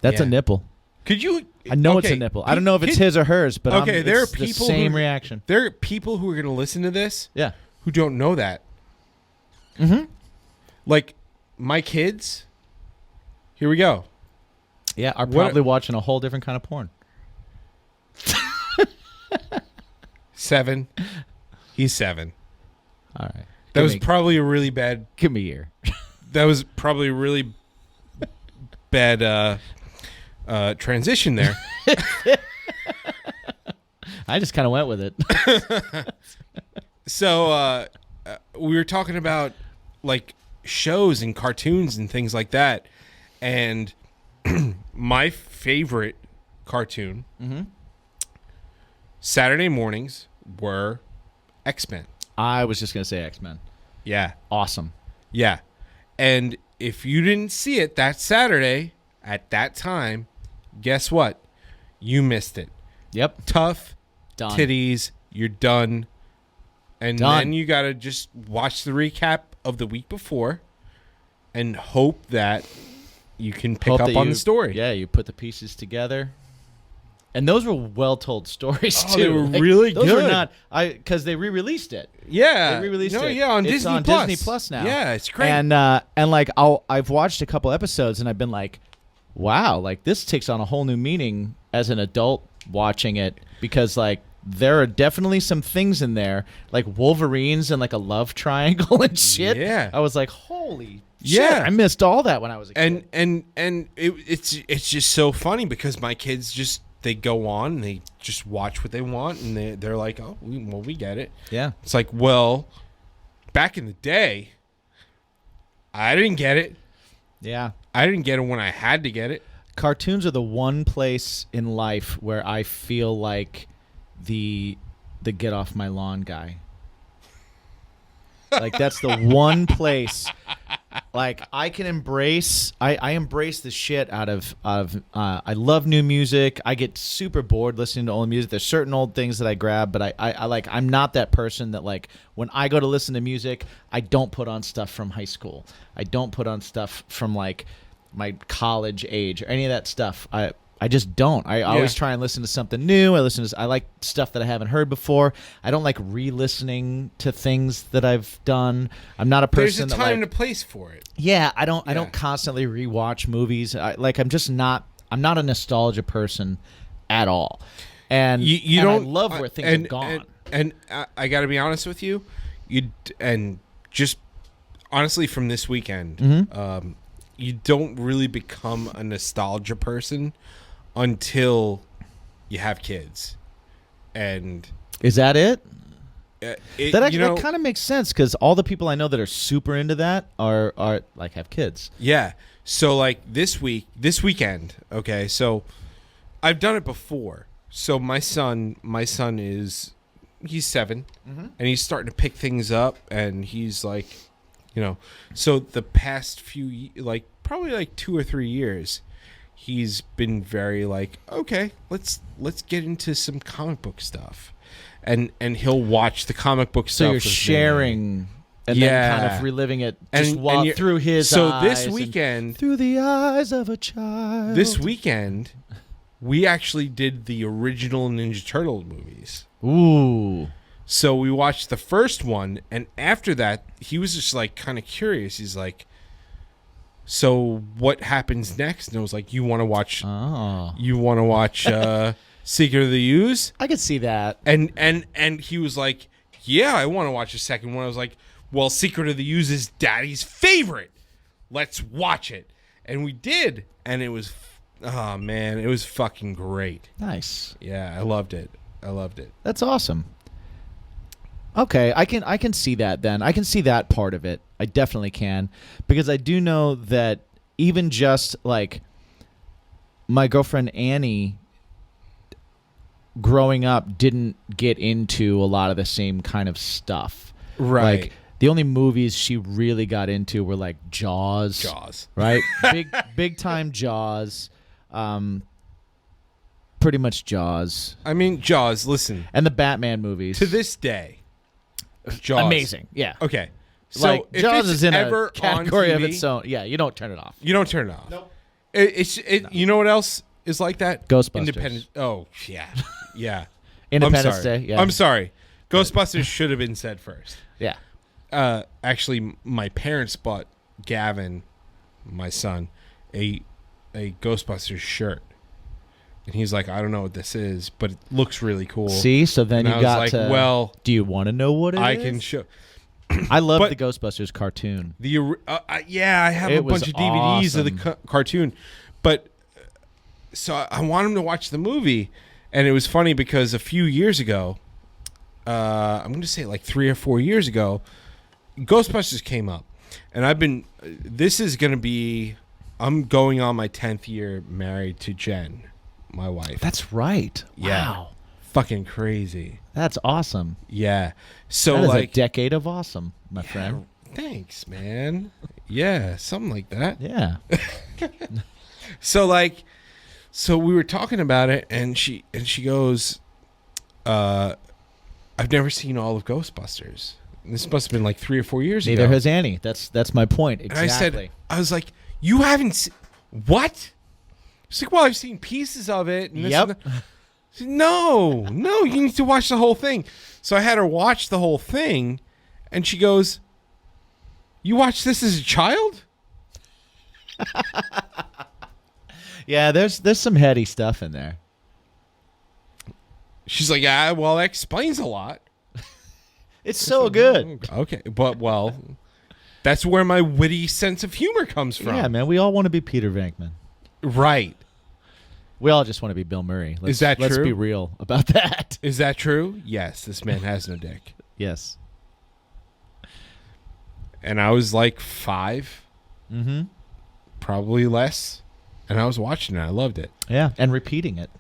That's a nipple. Could you? I know it's a nipple. I don't know if it's his or hers, but there are people the same reaction. There are people who are going to listen to this, who don't know that. Mm-hmm. Like my kids. Here we go. Yeah, are probably watching a whole different kind of porn. 7. He's 7. All right. That was probably a really bad. Give me a year. That was probably a really bad. Transition there. I just kind of went with it. So we were talking about shows and cartoons and things like that, and my favorite cartoon Saturday mornings were X-Men. I was just gonna say X-Men. Yeah, awesome. Yeah, and if you didn't see it that Saturday at that time, guess what? You missed it. Yep. Tough. Done. Titties. You're done. And then you got to just watch the recap of the week before and hope that you can pick up on the story. Yeah, you put the pieces together. And those were well-told stories, too. They were really good. Those were not... because they re-released it. Yeah. They re-released it. Yeah, on Disney+. It's on Disney Plus now. Yeah, it's great. And I've watched a couple episodes, and I've been like, wow, this takes on a whole new meaning as an adult watching it because, there are definitely some things in there, like Wolverines and like a love triangle and shit. Yeah. I was like, holy Yeah. shit, I missed all that when I was a kid. And it's just so funny because my kids just, they go on and they just watch what they want, and they're like, oh, we get it. Yeah. It's like, well, back in the day, I didn't get it. Yeah. I didn't get it when I had to get it. Cartoons are the one place in life where I feel like the get off my lawn guy. Like that's the one place. Like I can embrace. I embrace the shit out of. I love new music. I get super bored listening to old music. There's certain old things that I grab, but I like. I'm not that person that like when I go to listen to music, I don't put on stuff from high school. I don't put on stuff from like my college age or any of that stuff. I just don't. I always try and listen to something new. I like stuff that I haven't heard before. I don't like re-listening to things that I've done. I'm not a person There's a time and a place for it. Yeah, I don't constantly rewatch movies. I'm not a nostalgia person at all. And You and don't I love where things have gone. And I got to be honest with you, and just honestly from this weekend, you don't really become a nostalgia person until you have kids. And Is that it? that That kind of makes sense because all the people I know that are super into that are like have kids. Yeah. So like this weekend, okay, so I've done it before. So my son he's 7 and he's starting to pick things up, and he's like, so the past few, like probably like 2 or 3 years, he's been very like, okay, let's get into some comic book stuff. And he'll watch the comic book stuff. So you're with sharing me. and then kind of reliving it just through his eyes. So this weekend, through the eyes of a child. this weekend, we actually did the original Ninja Turtle movies. Ooh. So we watched the first one, and after that, he was just like kind of curious. He's like, so what happens next? And I was like, you want to watch Secret of the Ooze? I could see that. And he was like, yeah, I want to watch the second one. I was like, well, Secret of the Ooze is Daddy's favorite. Let's watch it. And we did, and it was, oh man, it was fucking great. Nice. Yeah, I loved it. That's awesome. Okay, I can see that then. I can see that part of it. I definitely can. Because I do know that even just like my girlfriend Annie growing up didn't get into a lot of the same kind of stuff. Right. Like the only movies she really got into were like Jaws. Right? big time Jaws. Pretty much Jaws. I mean, Jaws, listen. And the Batman movies. To this day, Jaws. Amazing. Yeah. Okay. So like if Jaws it's is in ever a category on of TV, its own. Yeah, you don't turn it off. you don't turn it off. Nope. You know what else is like that? Ghostbusters. Independence. Oh, yeah. Yeah. Independence I'm sorry. Day. Yeah. I'm sorry. Ghostbusters should have been said first. Yeah. Actually, my parents bought Gavin, my son, a Ghostbusters shirt. And he's like, I don't know what this is, but it looks really cool. See, so then And you I was got like, to. well, do you want to know what it is? I can show. I love But- the Ghostbusters cartoon. Yeah, I have It a bunch was of DVDs of awesome. the cartoon, but so I want him to watch the movie, and it was funny because a few years ago, I'm going to say like 3 or 4 years ago, Ghostbusters came up, and this is going to be, I'm going on my 10th year married to Jen, my wife. That's right. Yeah. Wow. Fucking crazy. That's awesome. Yeah. So That is like, a decade of awesome, my friend. thanks, man. Yeah, something like that. Yeah. So we were talking about it, and she goes, I've never seen all of Ghostbusters. And this must have been like 3 or 4 years Neither ago. has Annie. That's my point. Exactly. And I was like, you haven't seen what? She's like, well, I've seen pieces of it. And this Yep. and that. I said, no, you need to watch the whole thing. So I had her watch the whole thing, and she goes, you watched this as a child? Yeah, there's some heady stuff in there. She's like, "Ah, well, that explains a lot." It's so good. Okay, but that's where my witty sense of humor comes from. Yeah, man. We all want to be Peter Venkman. Right. We all just want to be Bill Murray. Is that Let's true? be real about that. Is that true? Yes, this man has no dick. Yes. And I was like 5. Mm-hmm. Probably less. And I was watching it. I loved it. Yeah, and repeating it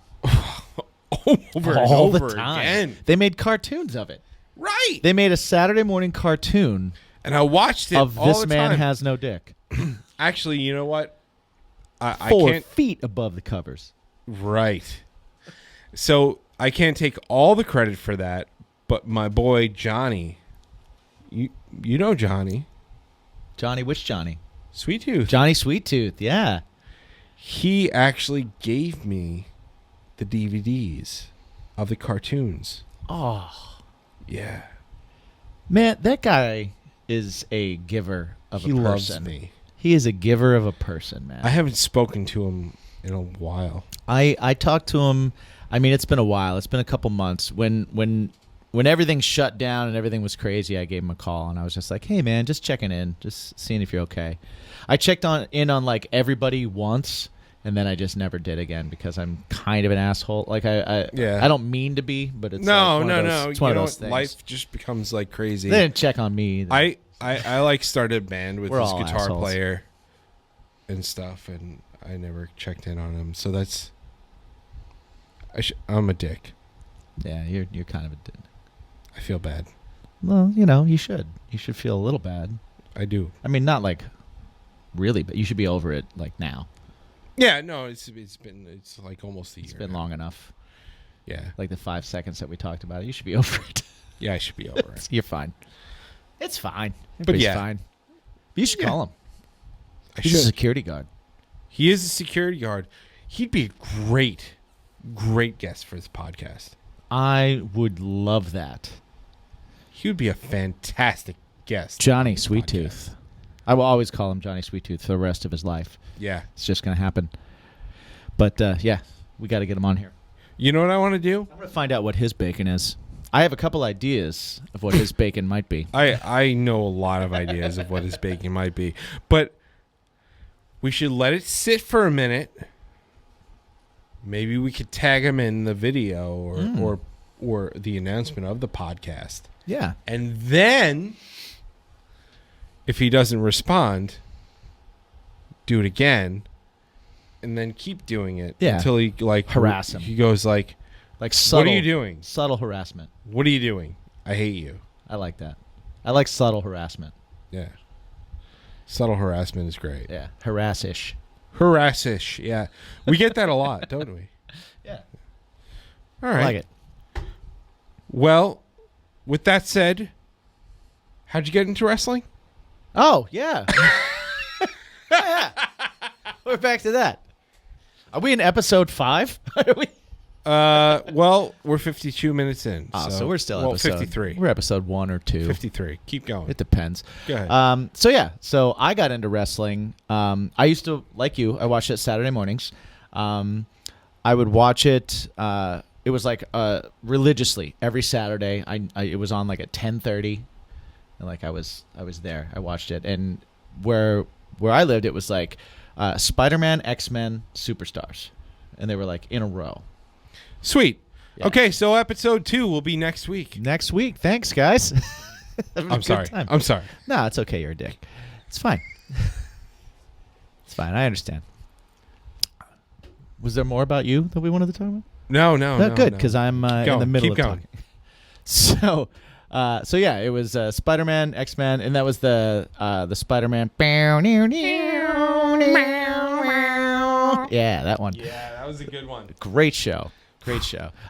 Over and all over the time. again. They made cartoons of it. Right. They made a Saturday morning cartoon And I watched it of all This the Man time. Has No Dick. Actually, you know what? I 4 can't. feet above the covers. Right. So I can't take all the credit for that, but my boy Johnny, you know Johnny, Johnny, which Johnny? Sweet Tooth. Johnny Sweet Tooth, yeah. He actually gave me the DVDs of the cartoons. Oh, Yeah. man, that guy is a giver of He a loves person. me. He is a giver of a person, man. I haven't spoken to him in a while. I talked to him. I mean, it's been a while. It's been a couple months. When everything shut down and everything was crazy, I gave him a call and I was just like, "Hey, man, just checking in, just seeing if you're okay." I checked in on like everybody once, and then I just never did again because I'm kind of an asshole. Like I don't mean to be, but it's No. It's one You of know those what? things. Life just becomes like crazy. They didn't check on me either. I like started a band with We're this all guitar assholes. player and stuff, and I never checked in on him. So that's I'm a dick. Yeah, you're kind of a dick. I feel bad. Well, you should feel a little bad. I do. I mean, not like really, but you should be over it like now. Yeah, no, it's like almost a year. It's been now. long enough. Yeah, Like the 5 seconds that we talked about it. You should be over it. yeah, I should be over it. You're fine. It's fine. Everybody's yeah. fine. You should call him. I He's a should. security guard. He is a security guard. He'd be a great guest for this podcast. I would love that. He would be a fantastic guest. Johnny on the Sweet podcast. Tooth. I will always call him Johnny Sweet Tooth for the rest of his life. Yeah. It's just going to happen. But yeah, we got to get him on here. You know what I want to do? I'm going to find out what his bacon is. I have a couple ideas of what his bacon might be. I know a lot of ideas of what his bacon might be, but we should let it sit for a minute. Maybe we could tag him in the video or the announcement of the podcast. Yeah. And then if he doesn't respond, do it again and then keep doing it until he like harass him. He goes like subtle, what are you doing? Subtle harassment. What are you doing? I hate you. I like that. I like subtle harassment. Yeah. Subtle harassment is great. Yeah. Harass-ish. Harass-ish, yeah. We get that a lot, don't we? Yeah. All right. I like it. Well, with that said, how'd you get into wrestling? Oh, yeah. Yeah. We're back to that. Are we in episode 5? Are we? Well, we're 52 minutes in. Oh, so we're still episode 53. We're episode 1 or 2. 53. Keep going. It depends. Go ahead. So I got into wrestling. I used to, like you, I watched it Saturday mornings. I would watch it. It was like religiously every Saturday. It was on like at 10:30, and like I was there. I watched it, and where I lived, it was like Spider-Man, X-Men, Superstars, and they were like in a row. Sweet. Yeah. Okay, so episode 2 will be next week. Next week. Thanks, guys. I'm sorry. I'm sorry. No, it's okay. You're a dick. It's fine. It's fine. I understand. Was there more about you that we wanted to talk about? No, Good, because I'm in the middle Keep of going. talking. So yeah, it was Spider-Man, X-Men, and that was the Spider-Man. Yeah, that one. Yeah, that was a good one. Great show.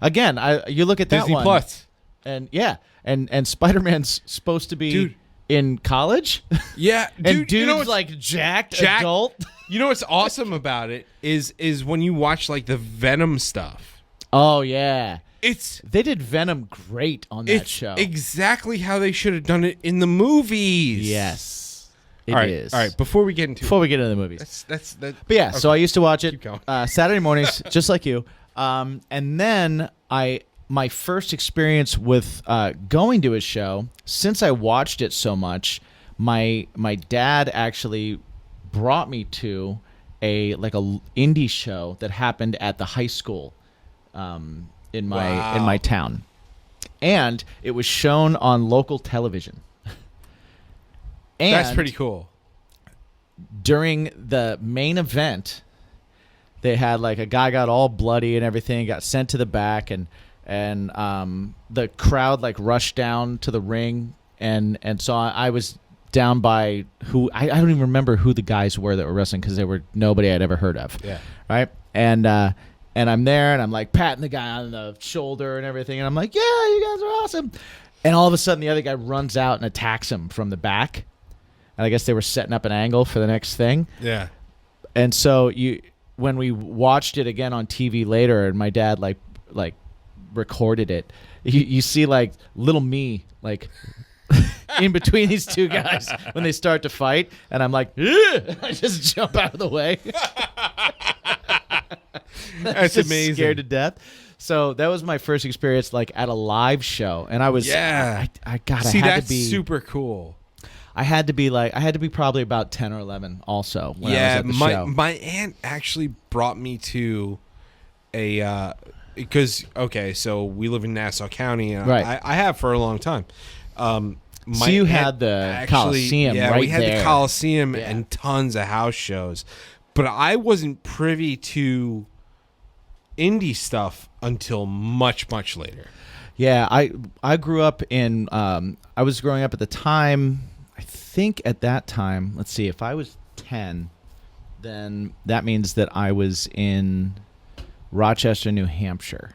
Again, you look at that Disney one. Plus. And yeah, and Spider-Man's supposed to be Dude. in college. Yeah, And dude, dude's you know what's, like jacked Jack- adult. you know what's awesome about it is when you watch like the Venom stuff. Oh yeah, They did Venom great on that it's show. exactly how they should have done it in the movies. Yes, it is. All right, before we get into Before we get into the movies, that. but yeah, so okay. I used to watch it Keep going. Saturday mornings, just like you. And then I my first experience with going to his show, since I watched it so much, my dad actually brought me to a indie show that happened at the high school in my town, and it was shown on local television. And That's pretty cool. during the main event, they had like a guy got all bloody and everything, got sent to the back, and the crowd like rushed down to the ring, and so I was down by who I don't even remember who the guys were that were wrestling, because they were nobody I'd ever heard of. Yeah. Right. And I'm there, and I'm like patting the guy on the shoulder and everything, and I'm like, yeah, you guys are awesome. And all of a sudden, the other guy runs out and attacks him from the back. And I guess they were setting up an angle for the next thing. Yeah. And so when we watched it again on TV later, and my dad like recorded it, you see like little me like in between these two guys when they start to fight, and I'm like, ugh! I just jump out of the way. That's just amazing. Scared to death. So that was my first experience like at a live show, and I was I See, had that's to be super cool. I had to be probably about 10 or 11 also when I was at the show. My aunt actually brought me to a because so we live in Nassau County, and Right. I have for a long time. So you had the Coliseum yeah, right we had there. the Coliseum Yeah. and tons of house shows, but I wasn't privy to indie stuff until much later. Yeah, I grew up in I was growing up at the time. I think at that time, let's see, if I was 10, then that means that I was in Rochester, New Hampshire.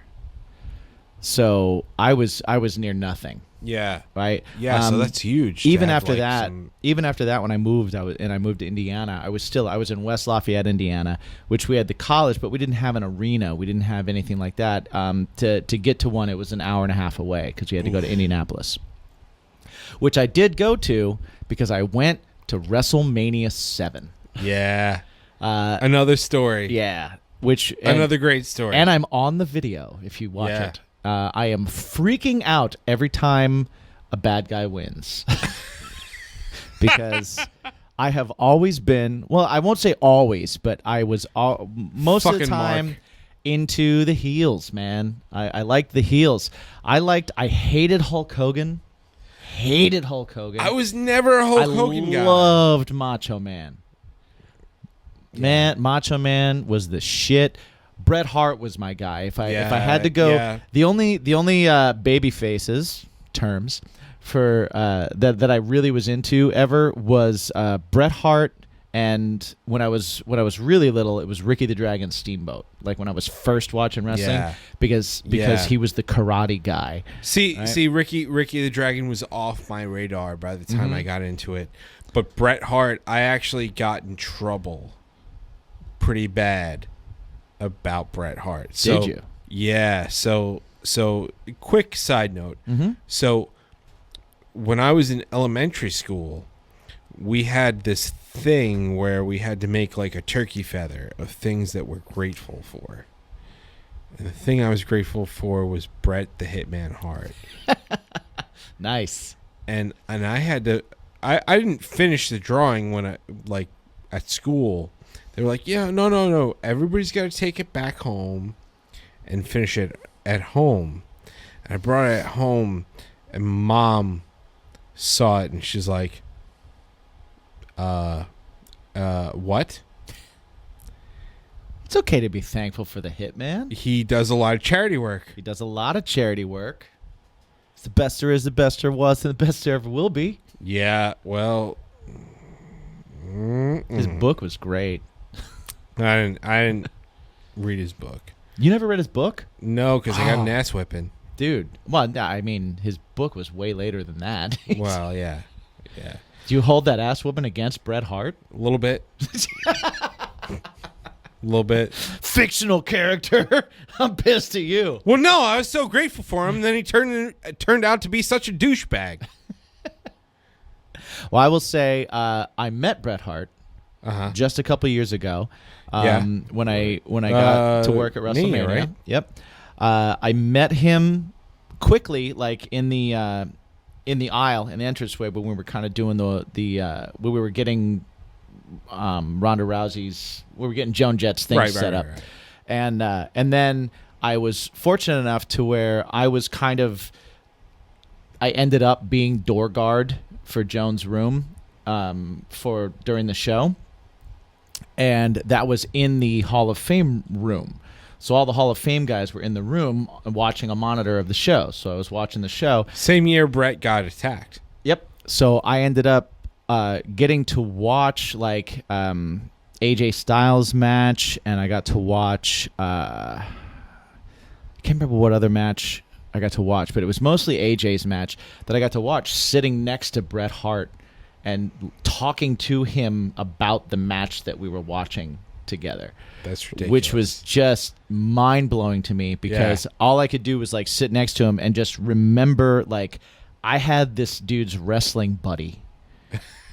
So I was near nothing, Yeah. right? Yeah, so that's huge. to Even have, after like, that, some- when I moved, I moved to Indiana. I was in West Lafayette, Indiana, which we had the college, but we didn't have an arena. We didn't have anything like that. To get to one, it was an hour and a half away because we had to go to Indianapolis, which I did go to because I went to WrestleMania 7. Yeah. Another story. Yeah, which Another great story. and I'm on the video if you watch Yeah. it. I am freaking out every time a bad guy wins. Because I have always been, well, I won't say always, but I was most of the Fucking time Mark. into the heels, man. I liked the heels. I hated Hulk Hogan. I was never a Hulk Hogan guy. I loved Macho Man. Man, Macho Man was the shit. Bret Hart was my guy. If I had to go, yeah. the only baby faces terms for that I really was into ever was Bret Hart, and when I was really little, it was Ricky the Dragon Steamboat. Like when I was first watching wrestling, Yeah. because Yeah. he was the karate guy. See, Ricky the Dragon was off my radar by the time I got into it. But Bret Hart, I actually got in trouble pretty bad about Bret Hart. So, Did you? Yeah. So quick side note. Mm-hmm. So when I was in elementary school, we had this thing where we had to make like a turkey feather of things that we're grateful for. And the thing I was grateful for was Bret the Hitman Hart. Nice. And I had to I didn't finish the drawing when I like at school. They were like, "Yeah, no. Everybody's got to take it back home and finish it at home." And I brought it at home, and Mom saw it, and she's like, what?" It's okay to be thankful for the Hitman. He does a lot of charity work. He does a lot of charity work. It's the best there is, the best there was, and the best there ever will be. Yeah, well, His book was great. I didn't read his book. You never read his book? No, because I got an ass whipping. Dude. Well, I mean, his book was way later than that. Well, yeah. Do you hold that ass whooping against Bret Hart? A little bit. A little bit. Fictional character. I'm pissed at you. Well, no, I was so grateful for him. Then he turned out to be such a douchebag. Well, I will say I met Bret Hart just a couple years ago. Yeah. When I got to work at WrestleMania. Mania, right? Yep. I met him quickly, like in the aisle, in the entranceway, when we were kind of doing when we were getting Ronda Rousey's, we were getting Joan Jett's thing set up. Right. And then I was fortunate enough to where I ended up being door guard for Joan's room during the show, and that was in the Hall of Fame room. So all the Hall of Fame guys were in the room watching a monitor of the show. So I was watching the show. Same year Brett got attacked. Yep. So I ended up getting to watch like AJ Styles match, and I got to watch. I can't remember what other match I got to watch, but it was mostly AJ's match that I got to watch, sitting next to Bret Hart and talking to him about the match that we were watching together. That's ridiculous. Which was just mind-blowing to me, because all I could do was like sit next to him and just remember, like, I had this dude's wrestling buddy.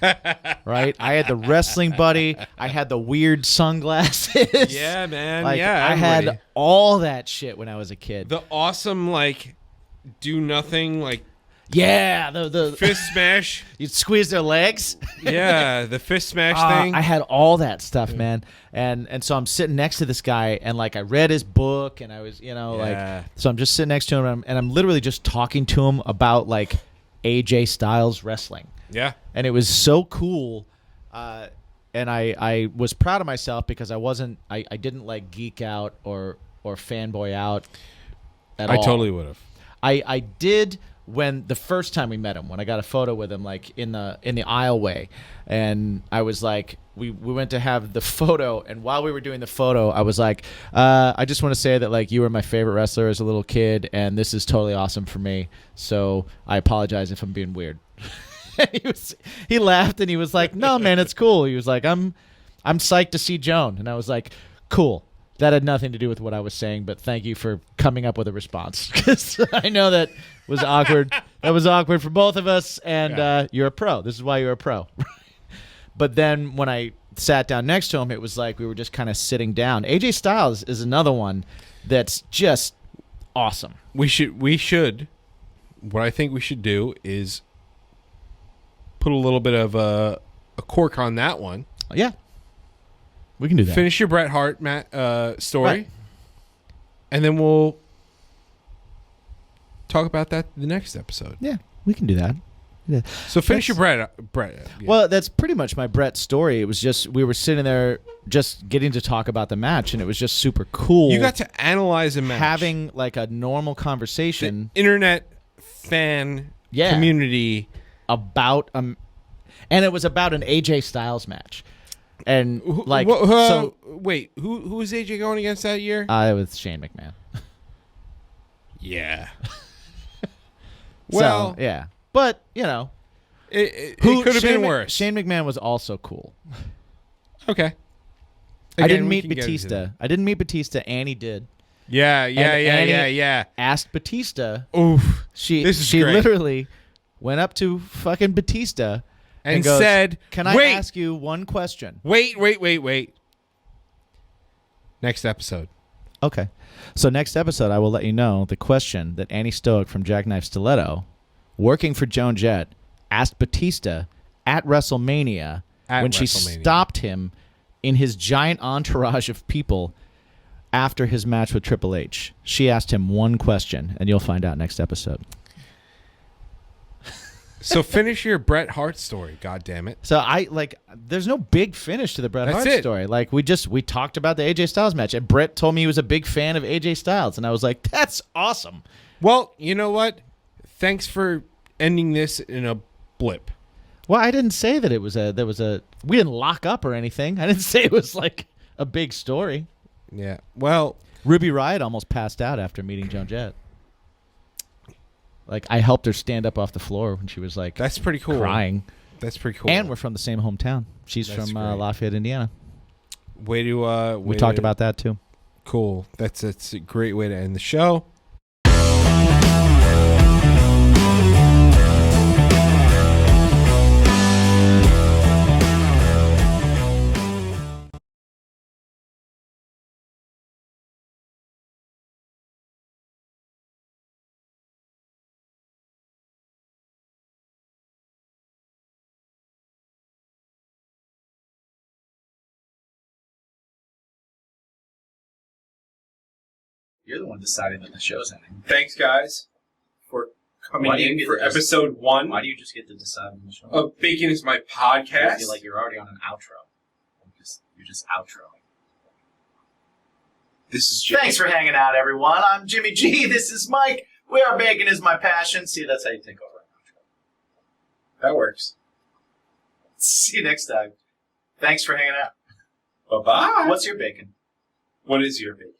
Right? I had the wrestling buddy. I had the weird sunglasses. Yeah, man. Like, yeah, I everybody. had all that shit when I was a kid. The awesome, like, do nothing, like, yeah, the fist smash. you'd squeeze their legs. Yeah, the fist smash thing. I had all that stuff, man. And so I'm sitting next to this guy, and like I read his book, and I was, like, so I'm just sitting next to him, and I'm literally just talking to him about like AJ Styles wrestling. Yeah. And it was so cool. And I was proud of myself because I didn't like geek out or fanboy out at all. I totally would have. I did when the first time we met him, when I got a photo with him, like in the aisleway, and I was like, we went to have the photo, and while we were doing the photo, I was like, I just want to say that like you were my favorite wrestler as a little kid, and this is totally awesome for me. So I apologize if I'm being weird. He laughed and he was like, "No, man, it's cool." He was like, "I'm psyched to see Joan," and I was like, "Cool." That had nothing to do with what I was saying, but thank you for coming up with a response, because I know that was awkward. That was awkward for both of us, and you're a pro. This is why you're a pro. But then when I sat down next to him, it was like we were just kind of sitting down. AJ Styles is another one that's just awesome. We should. What I think we should do is put a little bit of a cork on that one. Yeah. We can do that. Finish your Bret Hart story, Right. And then we'll talk about that the next episode. Yeah, we can do that. Yeah. So finish your Bret. Yeah. Well, that's pretty much my Bret story. It was just we were sitting there just getting to talk about the match, and it was just super cool. You got to analyze a match. Having like a normal conversation. The internet fan community about and it was about an AJ Styles match. And like wait, who was AJ going against that year? With Shane McMahon. Yeah. Well, so, yeah. But, it could have been worse. Shane McMahon was also cool. Okay. I didn't meet Batista. Annie did. Yeah. Asked Batista. Oof. She great. literally went up to fucking Batista and goes, said, "Can I ask you one question?" Wait. Next episode. Okay. So next episode, I will let you know the question that Annie Stoic from Jackknife Stiletto, working for Joan Jett, asked Batista at WrestleMania when she stopped him in his giant entourage of people after his match with Triple H. She asked him one question, and you'll find out next episode. So finish your Bret Hart story, God damn it. So there's no big finish to the Bret Hart story. Like we talked about the AJ Styles match, and Bret told me he was a big fan of AJ Styles, and I was like, that's awesome. Well, you know what? Thanks for ending this in a blip. Well, I didn't say that we didn't lock up or anything. I didn't say it was like a big story. Yeah. Well, Ruby Riott almost passed out after meeting Joan Jett. Like, I helped her stand up off the floor when she was like, that's pretty cool. Crying. That's pretty cool. And we're from the same hometown. She's from Lafayette, Indiana. We talked about that too. Cool. That's a great way to end the show. You're the one deciding that the show's ending. Thanks, guys, for coming Why do you in get for to episode 1 Why do you just get to decide on the show? of Bacon is My I Podcast. feel like you're already on an outro. You're just outroing. This is Jimmy. Thanks for hanging out, everyone. I'm Jimmy G. This is Mike. We are Bacon is My Passion. See, that's how you take over an outro. That works. See you next time. Thanks for hanging out. Bye-bye. What's your bacon? What is your bacon?